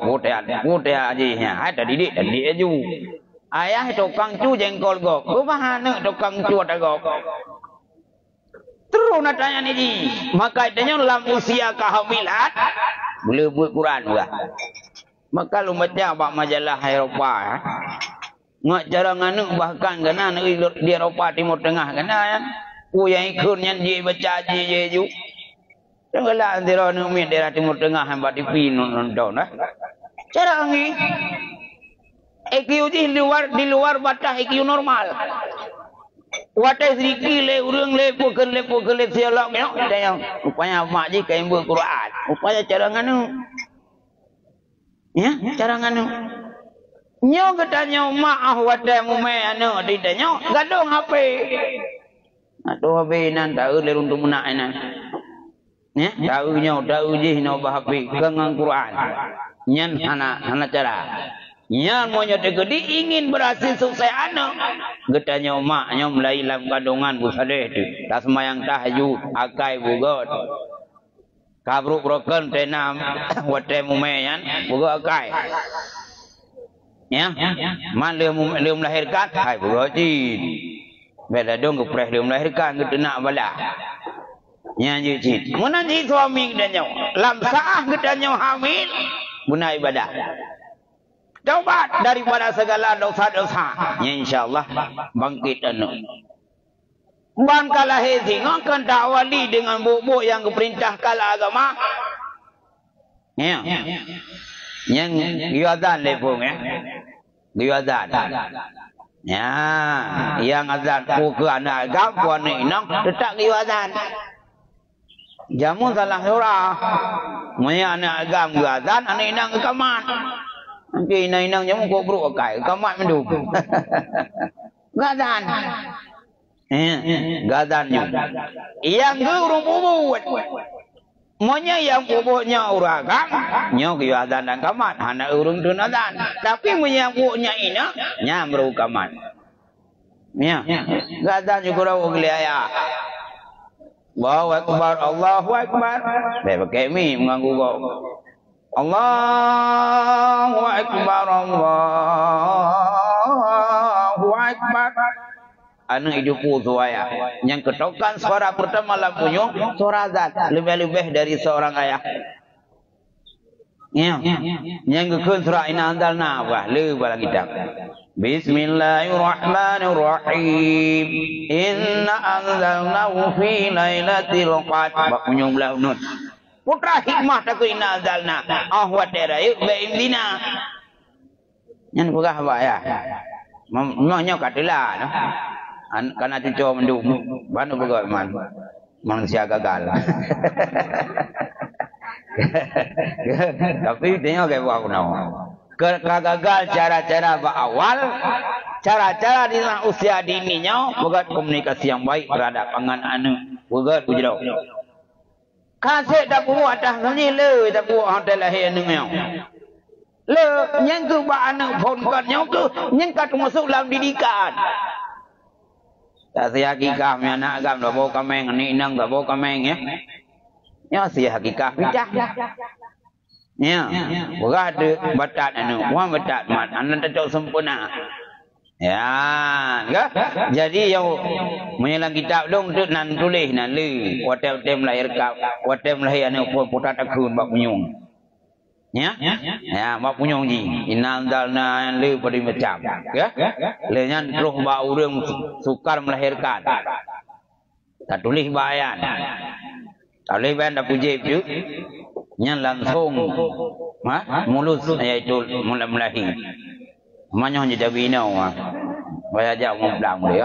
putih aja ada didik aju ayah tukang cu jengkol go ku bahana tukang cuat agak terus nak tanya ni, maka tanya dalam usia kehamilan boleh buat Quran juga. Maka lu baca apa majalah Eropah, ngak cara nganu bahkan kena di Eropah Timur Tengah kena kan, yang ikutnya dia baca je ju. Janganlah antara numin daerah Timur Tengah yang badi nonton dah. Cara ni, IQ di luar batas IQ normal. Watai sedikit le urang le pukul siolok ni tanya upaya mak ji kai buat Quran upaya cara nganu ya cara nganu nyo katanya mak watai mume anu ditanya gadong HP nan tahu le untuk menak nan ya tahu ji no HP kengang Quran nyan anak cara yang monyet gede ingin berhasil sukses anak. Getanya maknya mulai dalam kandungan busade tu. Tak semayang tahajud, akai bugot. Kabruk broken tenam wate mumeyan bugot akai. Ya. Man le melahirkan hai bugot ji. Bela dong kepreh le melahirkan gitu nak bala. Nyanyi ji. Menanji suami getanya. Lam saah getanya hamil guna ibadah. Taubat daripada segala dosa-dosa. Ya insyaAllah bangkit anu. Ban kala hezi ngakan ta'wali dengan bubuk yang keperintah kala agama. Ya. Yang giwazan lepung ya. Giwazan. Ya, yang azan pukul anak agam, puan inang, tetap kira azan. Jamun salah surah. Maya anak agam kira azan, anak inang ke kamat. Nanti inang jamun kau beruk kai, kamat menduk. Gazan. Gazan juga. Yang ke urung bubut. Manya yang bubutnya urang agam, nyo kira azan dan kamat. Anak urung tu azan. Tapi yang bubutnya ina, nya beruk kamat. Ya, gazan juga orang gelaya. Allahu Akbar, Allahu Akbar. Saya pakai mi mengganggu kau. Allahu Akbar, Allahu Akbar. Anu hidupku suaya. Yang ketokan suara pertama lampunya, suara azan. Lebih-lebih dari seorang ayah. Ya. Yang kekun surah ina anzalna wah lebih dalam kitab. Bismillahirrahmanirrahim. Inna anzalnahu fi lailatul qadr. Bak punyung belah nun. Putra hikmah tak inna anzalna. Ahwat era yuk baimdina. Yang pegah apa ya? Memangnya katalah no. Karena cucu mendung. Banu pegah man. Manusia gagal. Tapi tengok kayak buah kunau. Kegagalan cara-cara awal, cara-cara di usia dininya, buat komunikasi yang baik terhadap pangan anu, buat bujau. Kasih tak buat dah ni le, tak buat hotel lahir anu yang. Le, yang tu buat anu phone call yang tu, yang kat masuk dalam didikan. Tak saya hakikah, mi anak agam tak bawa kameng, ni inang tak bawa kameng ya. Ya saya hakikah pecah. Ya, berada batat anu, wan batat mat, anak tak sempurna. Ya, enggak? Jadi yang menyelang kitab dong tu nan tulis nan le, hotel lahir kap, hotel lahir anu putat akun bak punyung. Ya? Ya, bak punyung ji. Inandalna le pada macam, ya? Le nyan terus bak urang sukar melahirkan. Tak tulis bayan. Tak boleh bayan dah puji tu. Yang langsung mulus iaitu mulahi. Manyo jadi bina wah. Waya ajak ngoblang dia.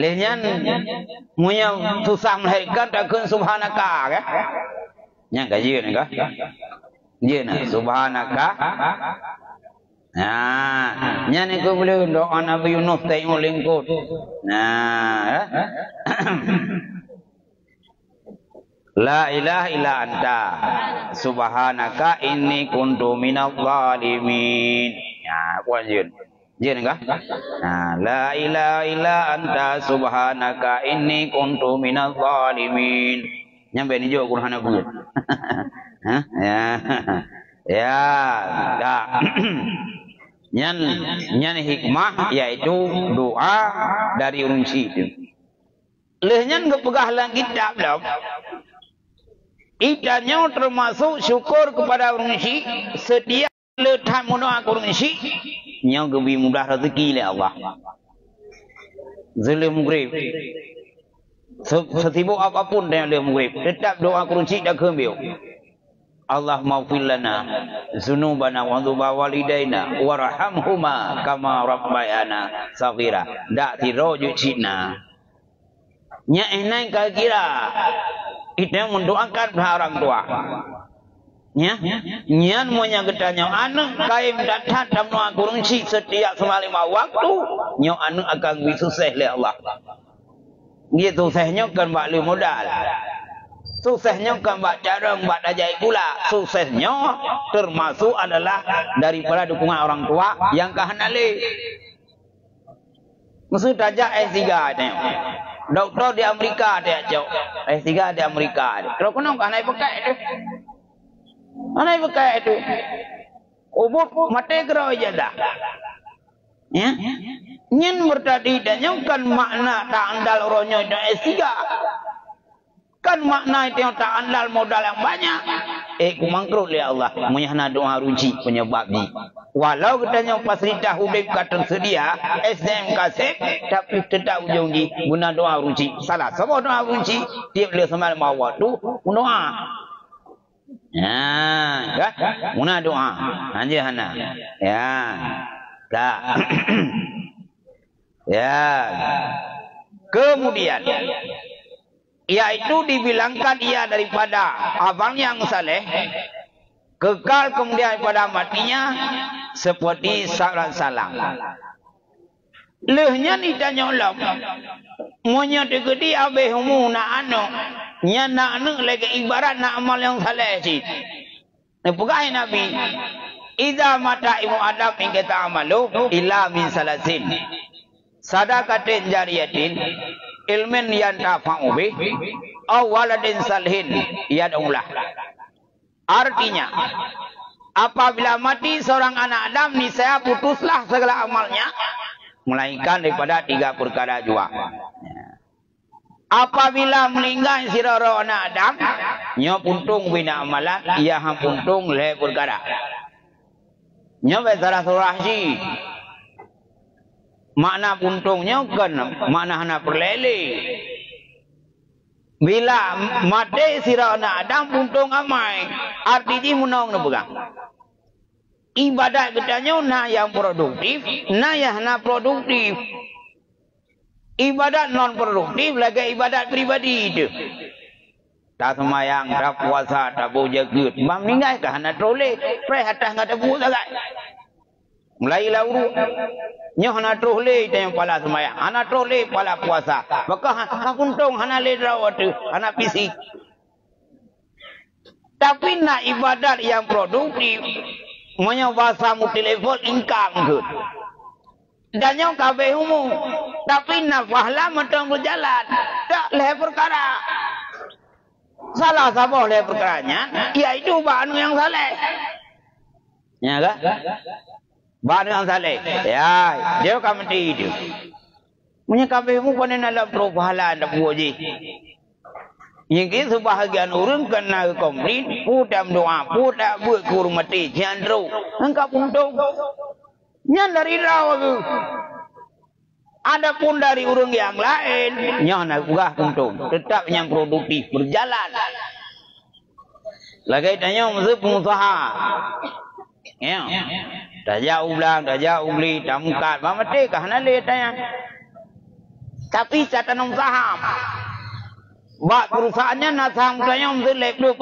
Lenyan munya susah melahirkan takun subhanaka kan. Yang gaji ni kan. Dia nak subhanaka. Nah, nyan aku boleh doa Nabi Yunus tengok lingkut. Nah, La ilaha illa anta subhanaka inni kuntu minadh zalimin. Ya, kuan jin. Jin kah? Nah, la ilaha illa anta subhanaka inni kuntu minadh zalimin. Nyampe ni jo Quran aku. Hah? Ya. Ya, dah. Nyan hikmah yaitu doa dari urang itu. Lehnya ngepegah lang kitab dah. Idanya termasuk syukur kepada orang si sedia letak munah orang si yang lebih mudah rezeki oleh Allah. Zalim mugrib. Sesibuk apapun yang dia mugrib, tetap doa orang si dah kembali. Allah maghfir lana dzunubana wa dzunuba walidaina warhamhuma kama rabbayana saghira. Dak tiro ju cina. Nya enai kira kita mendoakan orang tua. Ya, nyan monya getanya anak kaim datang dalam doa kurungsi setiap semalima waktu, nyo anu akan bisusah oleh Allah. Dia susahnya kan bak lu modal. Susahnya kan bak cara bak dajai pula. Susahnya termasuk adalah daripada dukungan orang tua yang kahanale. Maksud aja S3 ni. Doktor di Amerika dia jauh. S3 di Amerika dia. Kalau kena naik pakai itu. Naik pakai itu. Ubud mati kerau aja dah. Ya. Nyen bertadi dan kan makna tak andal orangnya itu S3. Kan makna itu yang tak andal modal yang banyak. Ku mangkrut ya Allah. Menyahna doa ruji penyebab ni. Walau katanya fasilitas hudib kata sedia SDM kasih tapi tetap ujung di guna doa ruji. Salah semua doa ruji tiap dia semalam waktu doa. Ya, kan? Guna doa. Hanya hana. Ya. Tak. Ya. Kemudian yaitu dibilangkan ia daripada abang yang saleh kekal kemudian pada matinya seperti salat salam. Lehnya ditanya ulam. Monya tegedi abeh humu nak anu. Nya nak anu lagi ibarat nak amal yang saleh si. Pegai Nabi. Idza mata ibu Adam in kita amalu illa min salasin. Sadaqatin jariyatin ilmin yantafa'u bih aw waladin salihin yad'ulah. Artinya apabila mati seorang anak Adam niscaya putuslah segala amalnya melainkan daripada 3 perkara jua. Apabila meninggal sirara anak Adam nya puntung bina amalan ia ham puntung le perkara. Nya salah surah si makna puntungnya kan makna hana perlele. Bila mati sirah anak Adam puntung amai artinya munong na pegang. Ibadat katanya na yang produktif, na yang hana produktif. Ibadat non produktif lagi ibadat pribadi itu. Tak semayang, tak puasa, tak bau jagut. Mam meninggal ke hana trole, pre atas ngata bu sangat. Mulai lauru. Nyo hana trole tayang pala semayang, hana trole pala puasa. Maka hana puntung hana ledrawat, hana fisik. Tapi nak ibadat yang produktif, monya bahasa telefon income ke. Dan yang kabeh umum. Tapi nak pahala mentang berjalan. Tak leh perkara. Salah sabah leh perkaranya, iaitu ba'anu yang saleh. Ya kan? Ba'anu yang saleh. Ya, dia akan mati itu. Monya kabeh umum panen dalam pahala tak buat je. Yang itu sebahagian orang kena komplain, pudam doa, pudak buat kur mati, jandro. Engkau puntung. Nyan dari rawa tu. Adapun dari orang yang lain, nyan nak buah puntung. Tetap yang produktif, berjalan. Lagi tanya mesti pengusaha. Ya. Dah jauh ulang, dah jauh beli, dah mukat. Mati kah nak lihat tanya. Tapi catatan saham. Bak perusahaannya nak saham katanya mesti 20%.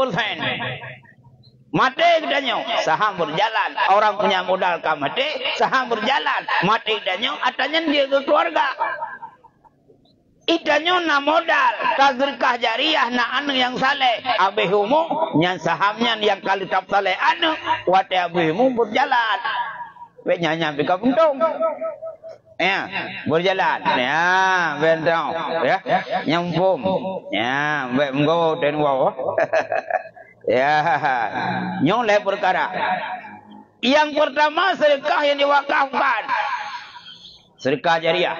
Mati katanya saham berjalan. Orang punya modal kah mati, saham berjalan. Mati katanya atanya dia ke keluarga. Itanya na modal, tazrikah jariah na anu yang saleh. Abihumu yang sahamnya yang kali tak saleh anu, wate abihumu berjalan. Wek nyanya bika puntung. Ya, berjalan. Ya, bentang. Ya, nyampum. Ya, wek menggawa dan wawa. Ya, nyong le perkara. Yang pertama sedekah yang diwakafkan. Sedekah jariah.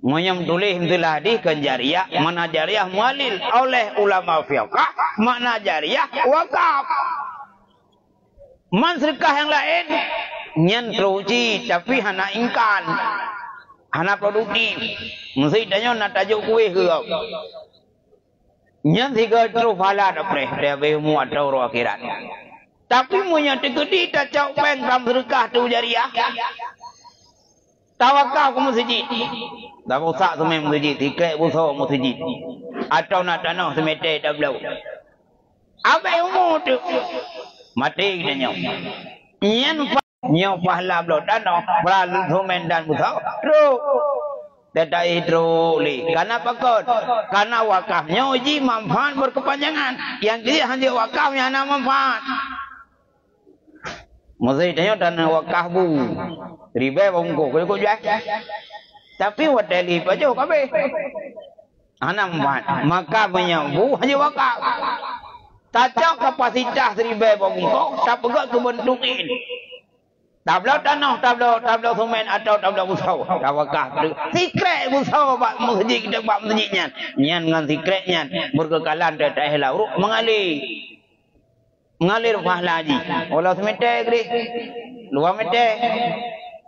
Monyam tulis telah dikan jariah, mana jariah mualil oleh ulama fiqh, makna jariah wakaf. Man sedekah yang lain nyan teruji tapi hana ingkan. Hana produktif. Mesti tanya nak tajuk kuih ke kau. Nyan tiga terus pahala dapre dia behmu atau roh akhirat. Tapi munya tegedi tak cau peng dalam sedekah tu jariah. Tawakal ke masjid. Tak usah semai masjid, tikrek busa masjid. Atau nak tanah semete tak belau. Apa umur tu? Mati kita nyok. Nyok pahala belau tanah, berlalu semen dan busa. Terus. Tidak hidro li. Karena pakot. Karena wakafnya uji manfaat berkepanjangan. Yang dia hanya wakaf yang ada manfaat. Mesti tanya tanah wakaf bu. Riba bongko. Kau jual. Tapi wadali pajo kabe. Ana manfaat. Maka menyambu hanya wakaf. Tacak kapasitas riba bongko. Tak pegak kebentukin. Tablau tanah, tablau semen atau tablau busau. Tawakah. Sikrek busau pak masjid kita pak masjidnya. Nyan dengan sikreknya berkekalan dari lauru mengalir. Mengalir pahala haji. Olah semete gri. Luar mete.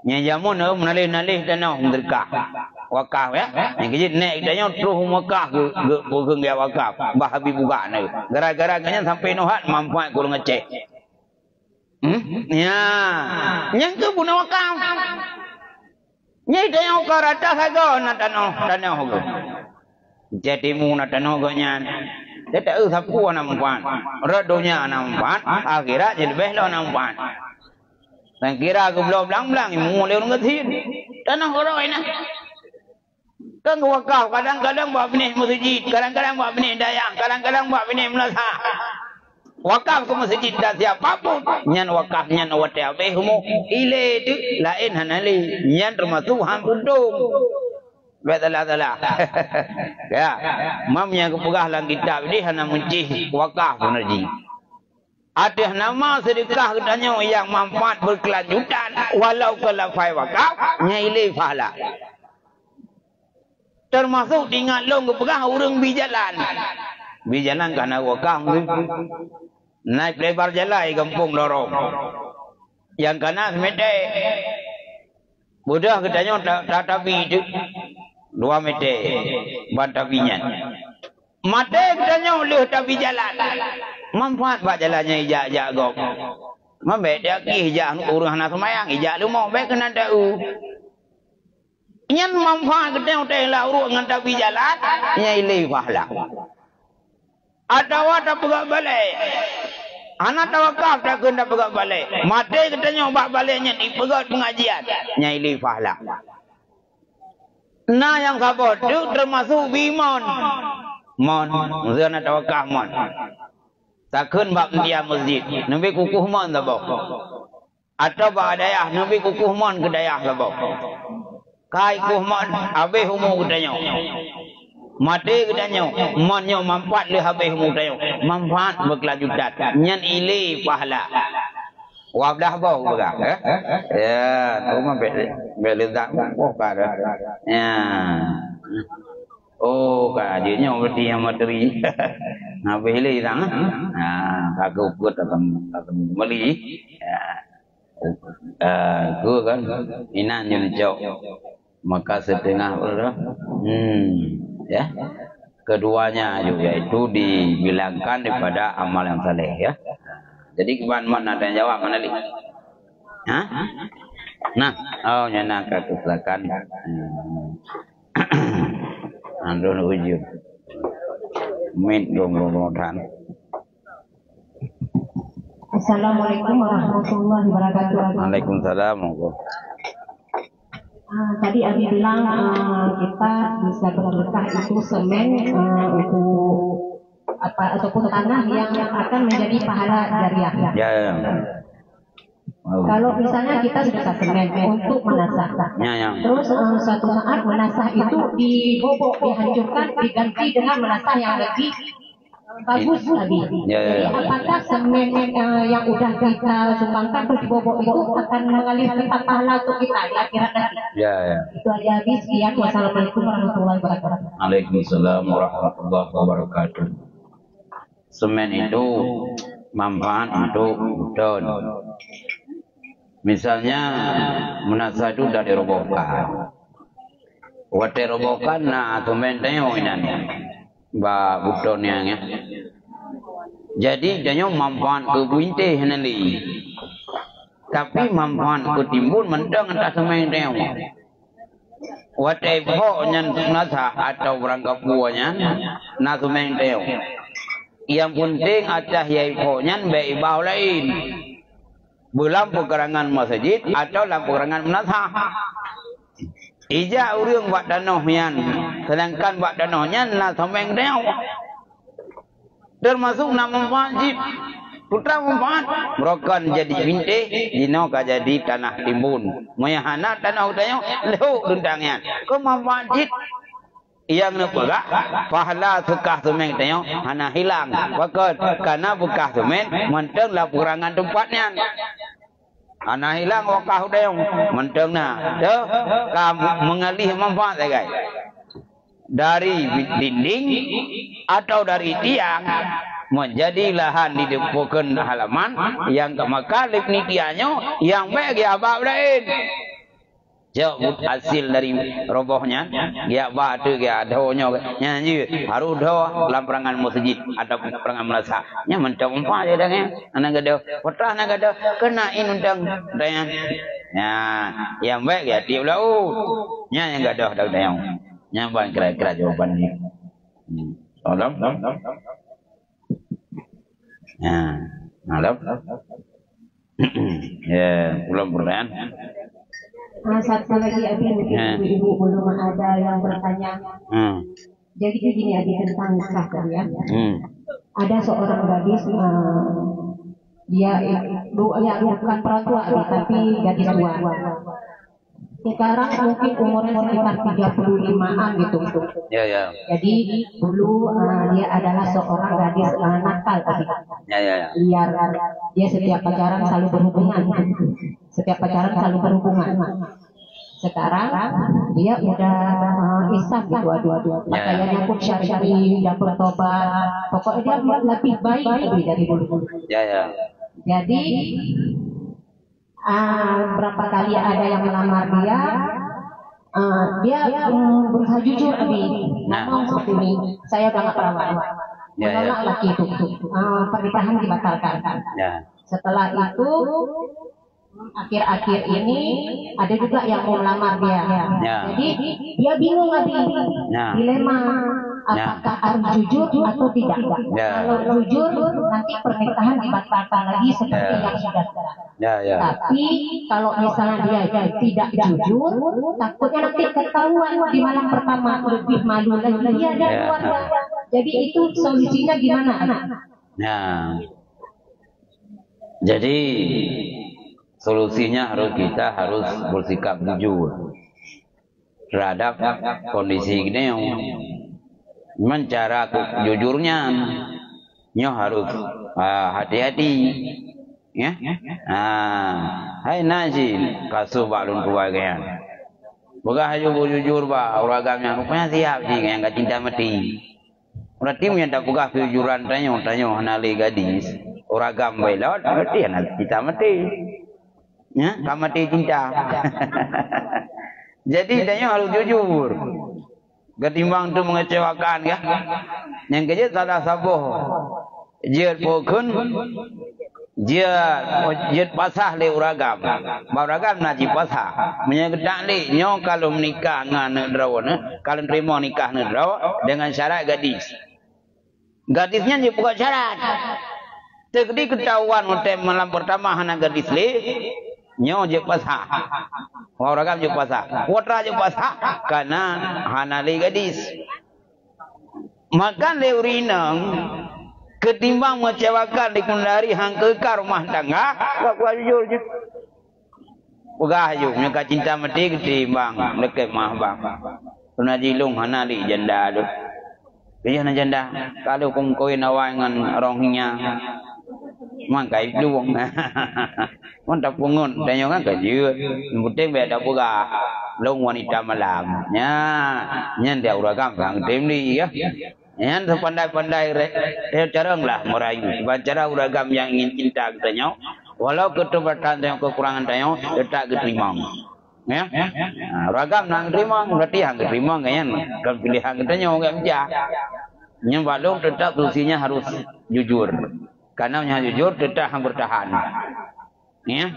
Nyan jamun menalih tanah berkah. Wakaf ya. Yang kejit naik tanya terus wakaf ke dia wakaf. Bah habis buka ni. Gara-gara kanya sampai nohat manfaat kurang ngecek. Ya, yang tu pun wakam. Nyai dah yang kau rata saja nak tanah hoga. Jadi mu nak tanah hoga nyan. Dia tak sapu nampan. Radonya nampan, akhirat jadi behlo nampan. Dan kira aku belang-belang mu leu ngatin. Tanah horoi nah. Kan wakaf kadang-kadang buat benih masjid, kadang-kadang buat benih dayang, kadang-kadang buat benih melasa. Wakaf ke masjid dah siapa pun nyan wakaf nyan wate abe humo ile tu lain hanali nyan termasuk hampudung betala ya mam yang kepegah lang kitab ni hana mencih wakaf punaji ada nama sedekah katanya yang manfaat berkelanjutan walau kelafai wakaf nyai pahala termasuk ingat long kepegah urang bijalan kerana wakaf naik lebar jalan kampung lorong. Yang kanan meter. Budak katanya tatapi itu 2 meter. Ban tapinya. Mata katanya oleh tapi jalan. Manfaat buat jalannya ijak-ijak gop. Mambek dia ki ijak urang nak semayang ijak lu mau baik kena tahu. Nyan manfaat katanya lah urang dengan tapi jalan nyai le pahala. Ada pegak balik. Anak tawakaf tak kena pegak balik. Mati katanya ubah baliknya di pegat pengajian. Nyai li pahala. Nah yang sabar tu termasuk bimon. Mon. Maksudnya anak tawakaf mon. Takkan bak dia masjid. Nabi kukuh mon sabah. Atau bak dayah. Nabi kukuh mon ke dayah sabah. Kai kukuh mon. Habis umur katanya. Mati katanya, monyo manfaat le habis mudanya, manfaat berkelanjutan. Nyan ile pahala. Wabdah bau juga, ya, tu mah belezat oh pada. Ya. Oh, kajinya berarti yang materi. Habis le sang. Aku buat akan beli. Gua kan inan yang jauh. Maka setengah orang. Ya, keduanya juga itu dibilangkan daripada amal yang saleh ya. Jadi mana ada yang jawab mana li? Hah? Nah, oh nyana kesilakan. Andon ujub. Min dong-dongan. Assalamualaikum warahmatullahi wabarakatuh. Waalaikumsalam. Tadi Abi bilang kita bisa berberkah itu semen untuk apa ataupun tanah yang akan menjadi pahala jariah. Ya. Kalau misalnya kita sudah semen untuk menasah, terus suatu saat menasah itu dibobok, dihancurkan, diganti dengan menasah yang lebih bagus tadi. Jadi apakah semen yang udah kita sumbangkan terus dibobok itu akan mengalirkan pahala untuk kita di akhirat nanti? Ya. Itu aja habis. Sekian. Wassalamualaikum warahmatullahi wabarakatuh. Waalaikumsalam warahmatullahi wabarakatuh. Semen itu manfaat untuk don. Misalnya menasah itu dari robokan. Waktu robokan nah semen tanya ini. Ba budonnya ya. Jadi dia manfaat ke buinte henali. Tapi manfaat ke timbun mendang entah semen dia. Watai pokoknya nasa atau berangkap buahnya na semen dia. Yang penting acah yai pokoknya baik bau lain. Bulan pegerangan masjid atau lampu pegerangan menasa. Ija urang buat danau yan, sedangkan buat danau yan lah sameng dia. Termasuk nama manfaat, putra manfaat, merokan jadi binte, jino ka jadi tanah timbun. Mayahana tanah utanya, lehu dundangnya. Kau manfaat yang nak pegak, pahala sukah semeng dia, hana hilang. Waktu karena bekah semen, menteng lah kurangan tempatnya. Anak hilang wakah udah yang menteng na, tu kamu mengalih manfaat guys. Dari dinding atau dari tiang menjadi lahan di depan halaman yang kemakalip ni tiangnya yang baik ya abang lain. Jauh hasil dari robohnya, dia batu dia dohnya, nyanyi harus doh dalam perangan masjid ada perangan melasa. Nya mentang umpa je dah kan, anak gadoh, potah anak gadoh kena inundang dayang. Ya, yang baik ya tiup laut. Nya yang gadoh dah dayang. Nya ban kira-kira jawapan ni. Tolong. Ya, malam. Ya, belum pertanyaan. Satu lagi Abi, mungkin ibu belum ada yang bertanya. Jadi begini Abi tentang nikah ya. Ada seorang gadis, dia bukan perempuan Abi, tapi gadis tua. Sekarang mungkin umurnya sekitar 35-an gitu. Ya. Jadi dulu dia adalah seorang gadis nakal Abi. Ya. Liar. Dia setiap pacaran selalu berhubungan. Sekarang dia udah Islam gitu, makanya pun syar'i, dia bertobat. Pokoknya dia lebih baik dari dulu. Ya. Jadi berapa kali ada yang melamar dia, dia berusaha jujur ngomong seperti ini, saya udah nggak perawan, menolak laki itu, pernikahan dibatalkan. Setelah itu akhir-akhir ini ada juga yang mau melamar dia. Jadi dia bingung dilema apakah harus jujur atau tidak. Kalau jujur nanti pernikahan dibatalkan lagi seperti yang sudah. Tapi kalau misalnya dia tidak jujur, takutnya nanti ketahuan di malam pertama, lebih malu lagi dia dan keluarga. Jadi itu solusinya gimana? Jadi solusinya kita harus bersikap jujur terhadap kondisi ini. Cara jujurnya nyo harus hati-hati ya. Hai nasi kasu balun keluarga bukan hanya jujur uragamnya rupanya siap sih yang gak cinta mati. Berarti yang tak buka kejujuran tanya hanali gadis uragam belot berarti anak cinta mati. Ya, kamati cinta. Jadi dia harus jujur. Ketimbang tu mengecewakan ya. Yang kerja salah sabuh. Dia pokun dia pasah le uragam. Uragam najib pasah. Menyegedak le nyo kalau menikah dengan drawana, kalau terima nikah dengan draw dengan syarat gadis. Gadisnya dia buka syarat. Tegdi ketahuan untuk malam pertama anak gadis le nyo je pasah. Uragam je pasah. Putra je pasah karena hanali gadis. Makan le urinang ketimbang mengecewakan dikundari hang kekar rumah tangga, kau jujur je. Pegah je mereka cinta mati ketimbang dekat mah bang. Pernah jilung hanali janda tu. Dia nak janda kalau kongkoin awak dengan orangnya mangkai luang. Mantap pungun dan yang kan kerja. Penting beda pula. Long wanita malam. Nya dia uragam sang tim ni ya. Yang sepandai-pandai caranglah merayu. Cara uragam yang ingin cinta katanya. Walau ketubatan yang kekurangan tanya, tak keterima. Ya, uragam nang terima, berarti yang keterima kan? Kalau pilihan katanya orang bijak. Yang balong tetap solusinya harus jujur. Karena yang jujur tetap yang bertahan. Ya,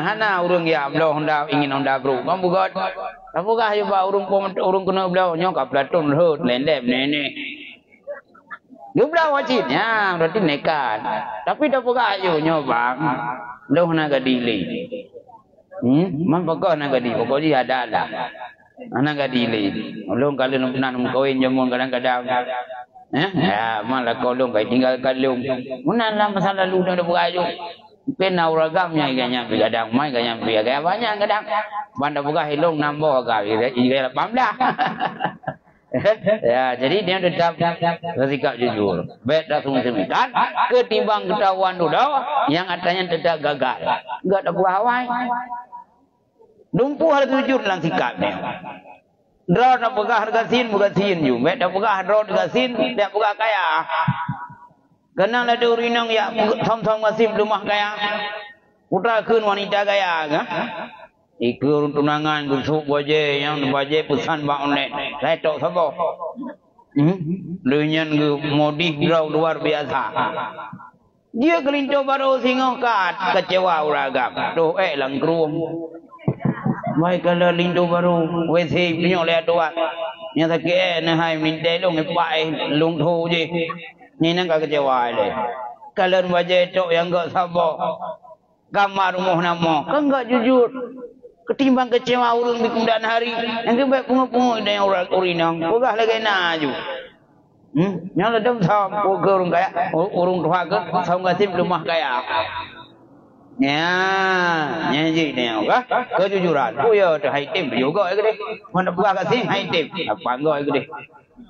hana urung ya belau hendak ingin hendak bro. Kamu buat, kamu kah juga urung kena belau nyok Platon hut lendem nenek. Dia belau wajib, ya berarti nekat. Tapi dah buka ayo nyobang, belau hendak gadili. Man pokok hendak gadili, pokok dia ada lah. Hendak gadili. Ulung kalau nak kawin jamun kadang-kadang. Ya, malah kolong kau tinggal kalung. Mana lah masa lalu dah buka ayo. Pena uragamnya iganya kadang mai ganya biaya banyak kadang banda buka hilong nambah agak iga 18. Ya, jadi dia tetap bersikap jujur. Baik dah sungguh-sungguh ketimbang ketahuan dulu yang katanya tetap gagal. Enggak ada buah awai. Dumpu harus jujur dalam sikapnya. Draw nak buka harga sin bukan sin ju. Baik dah buka draw harga sin dia buka kaya. Kenal ada urinang ya, thom-thom masih rumah kaya. Putra kun wanita kaya, kan? Ikut tunangan busuk baje yang baje pesan bang onet. Letok sabo. Lenyan ke modif grau luar biasa. Dia kelinto baru singo kat kecewa uragam. Doh lang kruang. Mai kalau linto baru WC punya le tuat. Nya tak ke na hai min dai long pai lung thu je. Ni nang ka kecewa le. Kalau baje tok yang enggak sabo. Kamar rumah nama kan enggak jujur. Ketimbang kecewa urang di kemudian hari yang ke baik pungu-pungu dan orang urinang pegah lagi naju yang ledam sama pukul orang kaya urung tua ke sama kasih rumah kaya ya nyanyi ni apa kejujuran oh ya ada high team juga itu deh mana pegah kasih high team apa enggak itu deh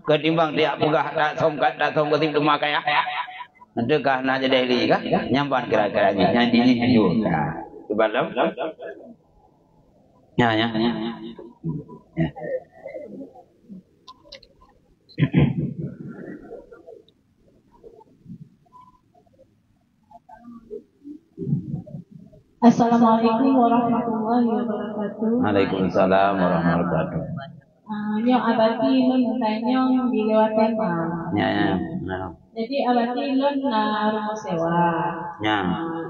ketimbang dia pegah tak sama kasih rumah kaya nanti kah nak jadi lagi kah nyampan kira-kira nyanyi jujur kebalam ya. Assalamualaikum warahmatullahi wabarakatuh. Waalaikumsalam warahmatullahi wabarakatuh. Nyong abadi nun tanyong di lewat tema. Ya. Jadi abadi nun rumah sewa. Ya.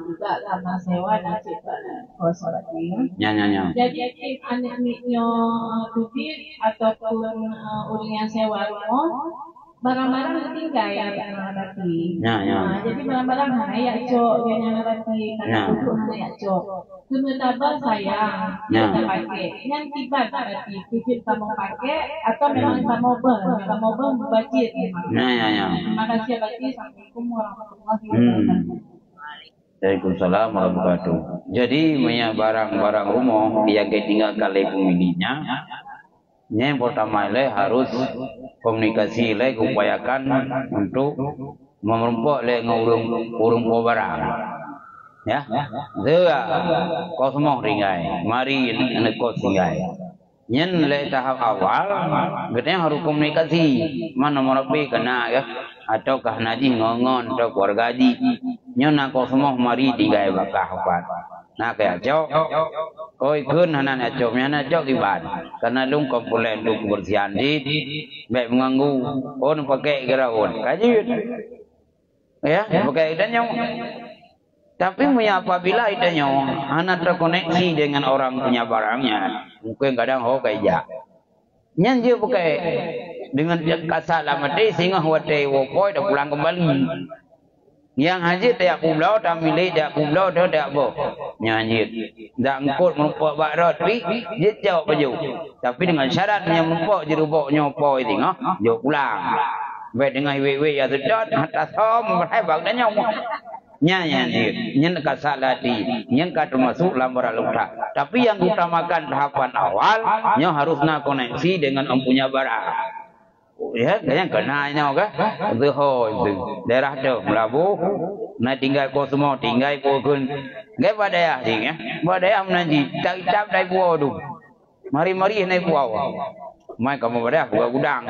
Juga karena sewa dan cipta kos abadi. Ya. Jadi anak miknyo tuti ataupun orang yang sewa rumah barang-barang tinggal ya abadi. Ya. Jadi barang-barang hanya ya cok yang abadi karena itu hanya ya cok. Kemudian sayang kita pakai yang tiba abadi kecil kamu pakai atau memang kamu membajir memang. Ya. Terima kasih abadi. Assalamualaikum warahmatullahi wabarakatuh. Waalaikumsalam warahmatullahi wabarakatuh. Jadi punya barang-barang rumah yang tinggal kali pemiliknya. Yang pertama harus komunikasi upayakan untuk memperempuan urung barang. Ya, dia kosmo ringai, mari nak kos ringai. Nyen tahap awal, kita harus komunikasi mana merapi kena ya, atau kah naji ngongon atau keluarga ji. Nyen nak kosmo mari tinggal bakah apa. Nak ya jauh, oi kun hanan jauh, mana jauh iban. Karena lung komponen lung kebersihan di, baik mengganggu, on pakai keraun, kaji. Ya, pakai dan yang tapi apabila idenya anak terkoneksi dengan orang punya barangnya, mungkin kadang kayak nyan dia pakai dengan kasar lama deh sehingga wate wopoi dah pulang kembali. Yang haji tak pulau tak milik tak pulau dah tak boh nyanyi. Tak angkut merupakan barat pi dia jauh baju. Tapi dengan syarat yang merupakan jerubok nyopoi tengah jauh pulang. Baik dengan wewe ya sedot atas som berhebak dan nyomong. Nyanyi, nyen kasalati, nyen termasuk lambaran luka. Tapi yang utamakan tahapan awal, nyo harusnya koneksi dengan empunya barang. Ya, yang kenanya kan, daerah tu Melabu, nak tinggal kau semua tinggal pukun, gak badaya sih ya, badaya menanti, tak dari buah tu, mari naik buah. Mai kamu pada buka gudang,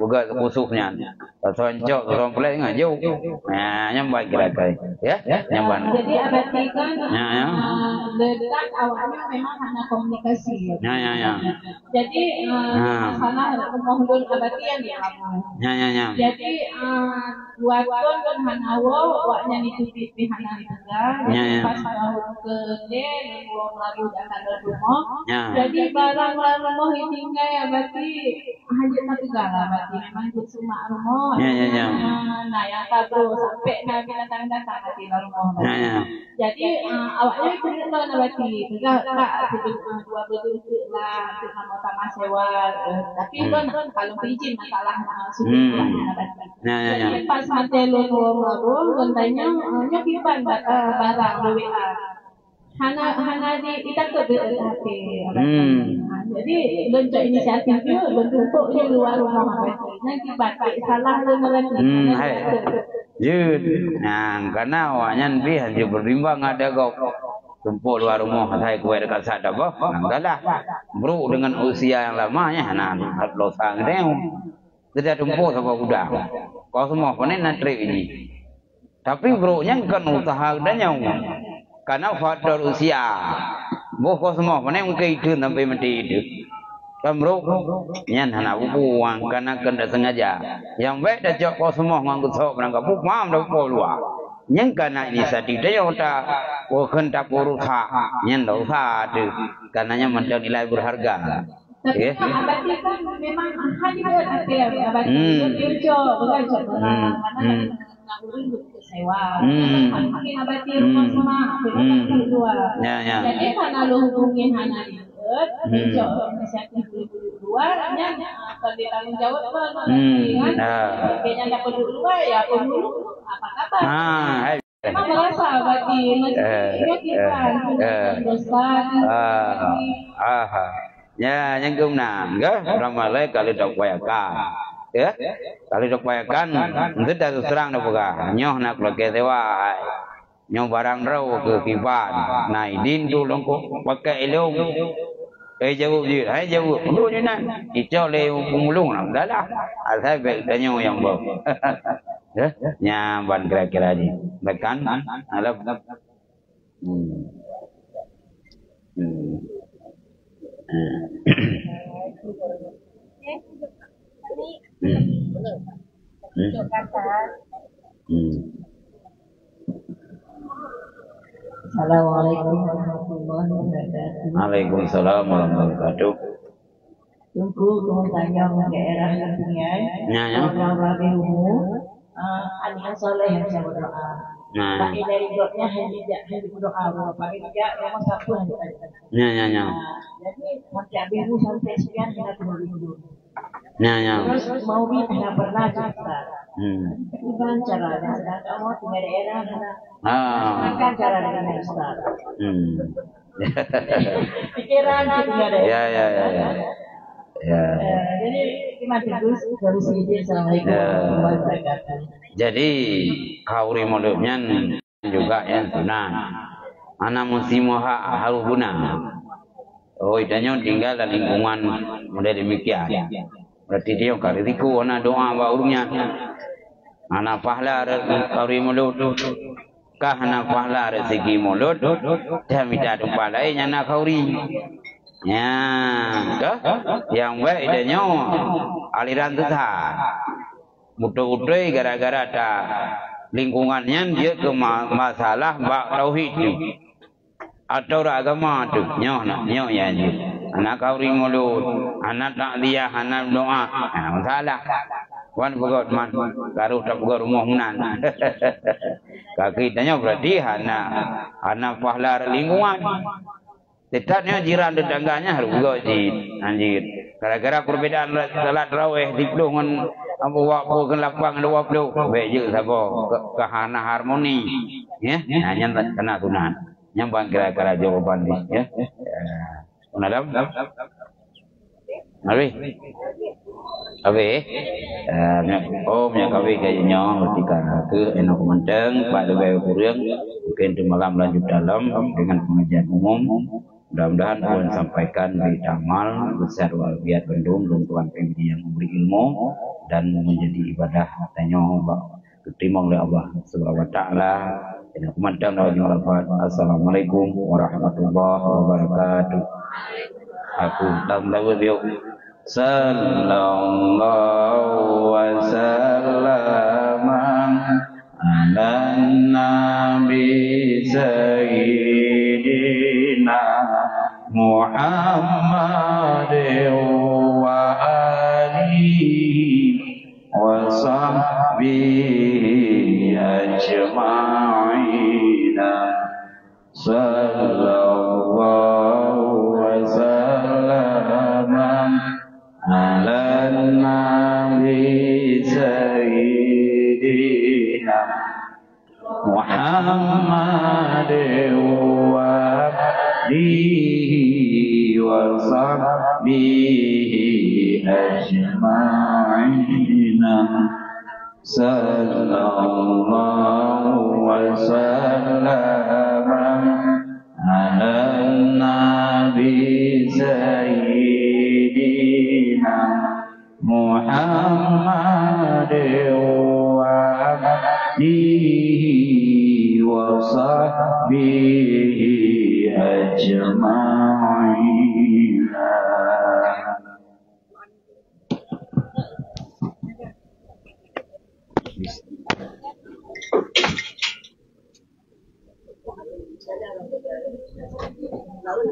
buka musuhnya. Tonjok, orang pelai ngaju. Nah, nyambai kira-kira, ya, nyamban. Jadi abadi kan, letak awalnya memang hanya komunikasi. Ya. Jadi masalah pemohon abadi yang dialami. Ya. Jadi waktu kan hanawo, waknya ditutup di hana itu pas tahun ke lalu datang ke rumah. Jadi barang rumah itu tinggal abadi. Hanya satu gala berarti memang di semua rumah. Ya. Nah yang kabel sampai nabi datang di rumah. Ya. Jadi awalnya itu kita berarti kita dua betul lah sama sama sewa. Tapi kan kalau izin masalah sudah berarti. Jadi pas materi baru katanya nyokipan barang WA. Hana di kita ke jadi bentuk inisiatif itu bentuk di luar rumah nanti batik salah dengan karena awalnya bi hanya berimbang ada kau tumpuk luar rumah saya kue dekat sada bah nanggalah bro dengan usia yang lamanya nak losang deh tidak tumpuk sama udang kau semua panen natri ini tapi bro nya kan usaha dan yang karena faktor usia Bukan semua, mana mungkin itu sampai mati itu. Kamruk, nyan hana buang karena kena sengaja. Yang baik dah cok kau semua ngangkut sok berangkat mam dah luar. Yang karena ini sadi dia otak, bukan tak berusaha, nyan dah usaha tu, karenanya menjadi nilai berharga. Tapi abadi kan memang hanya ada abadi itu cok, bukan cok karena nak urus sewa. Mungkin abadi rumah semua, kita luar. Jadi karena lu hubungi hana cok misalnya luar, kalau ditanggung jawab kan, kayaknya ada penduduk luar ya penduduk apa kata? Memang merasa abadi masih kita dosa. Ya, yang kemudian, ramalai kalau dok bayakan, ya, kalau dok bayakan, itu dah serang dah buka, nyoh nak lagi sewa, nyoh barang raw ke kiban, naik din tu longko pakai elong, jauh je, jauh, dulu ni nak, hijau le pemulung lah, dah lah, asal baik tanya yang bau, ya, nyaman kira-kira ni, bahkan, alap, Assalamualaikum warahmatullahi wabarakatuh. Waalaikumsalam warahmatullahi wabarakatuh. Tunggu tanya daerah Ketinggian. Orang ilmu, aliran soleh yang bisa berdoa. Pakai dari doanya hanya berdoa, pakai juga rumah sapu yang kita. Jadi macam biru sampai sekian kita tunggu dulu. Terus mau tidak pernah cerita. Bukan caranya, sedang kamu tinggal daerah akan cara dengan Ustaz. Pikiran tinggal daerah. Ya. Jadi gimana terus dari sini Assalamualaikum warahmatullahi wabarakatuh. Jadi kauri mulutnya juga yang sunnah. Anak musimuha harus guna. Oh, idanya tinggal dalam lingkungan model demikian. Berarti dia karitiku anak doa baurnya. Anak pahala kauri mulut. Kah anak pahala rezeki mulut. Dia minta doa lain anak kauri. Ya, yang baik idanya aliran Tuhan. Mudah-mudahan gara-gara ada lingkungannya dia ke masalah bak tauhid tu atau agama tu nyoh ya ni anak kauri mulut anak takliyah anak doa masalah wan begot man garuh tak begot rumah munan kaki tanya berarti anak pahala lingkungan. Tetapnya jiran tetangganya harus juga anjir. Gara-gara perbedaan salat raweh di pelungan apa waktu ke lapang 20 baik je sabo ke hana harmoni ya hanya kena sunan nyambang kira-kira jawaban ni ya unalam Abi punya kawe kayaknya ketika ke enak menteng pada bayi kurang mungkin di malam lanjut dalam dengan pengajian umum. Mudah-mudahan Tuhan sampaikan di amal besar walafiat bendung dan Tuhan pemberi yang memberi ilmu dan menjadi ibadah tanya diterima oleh Allah Subhanahu wa taala. Ini kumandang Assalamualaikum warahmatullahi wabarakatuh. Aku tambah beliau sallallahu wasallam ala nabi sayyidina Muhammad wa alihi wa sahbihi ajma'in. Sallallahu wa sallam ala nabi sayyidina Muhammad wa alihi wa sahbihi ajma'in. Sallallahu wa sallam ala nabi sayyidina Muhammad wa alihi wa sahbihi ajma'in. Lalu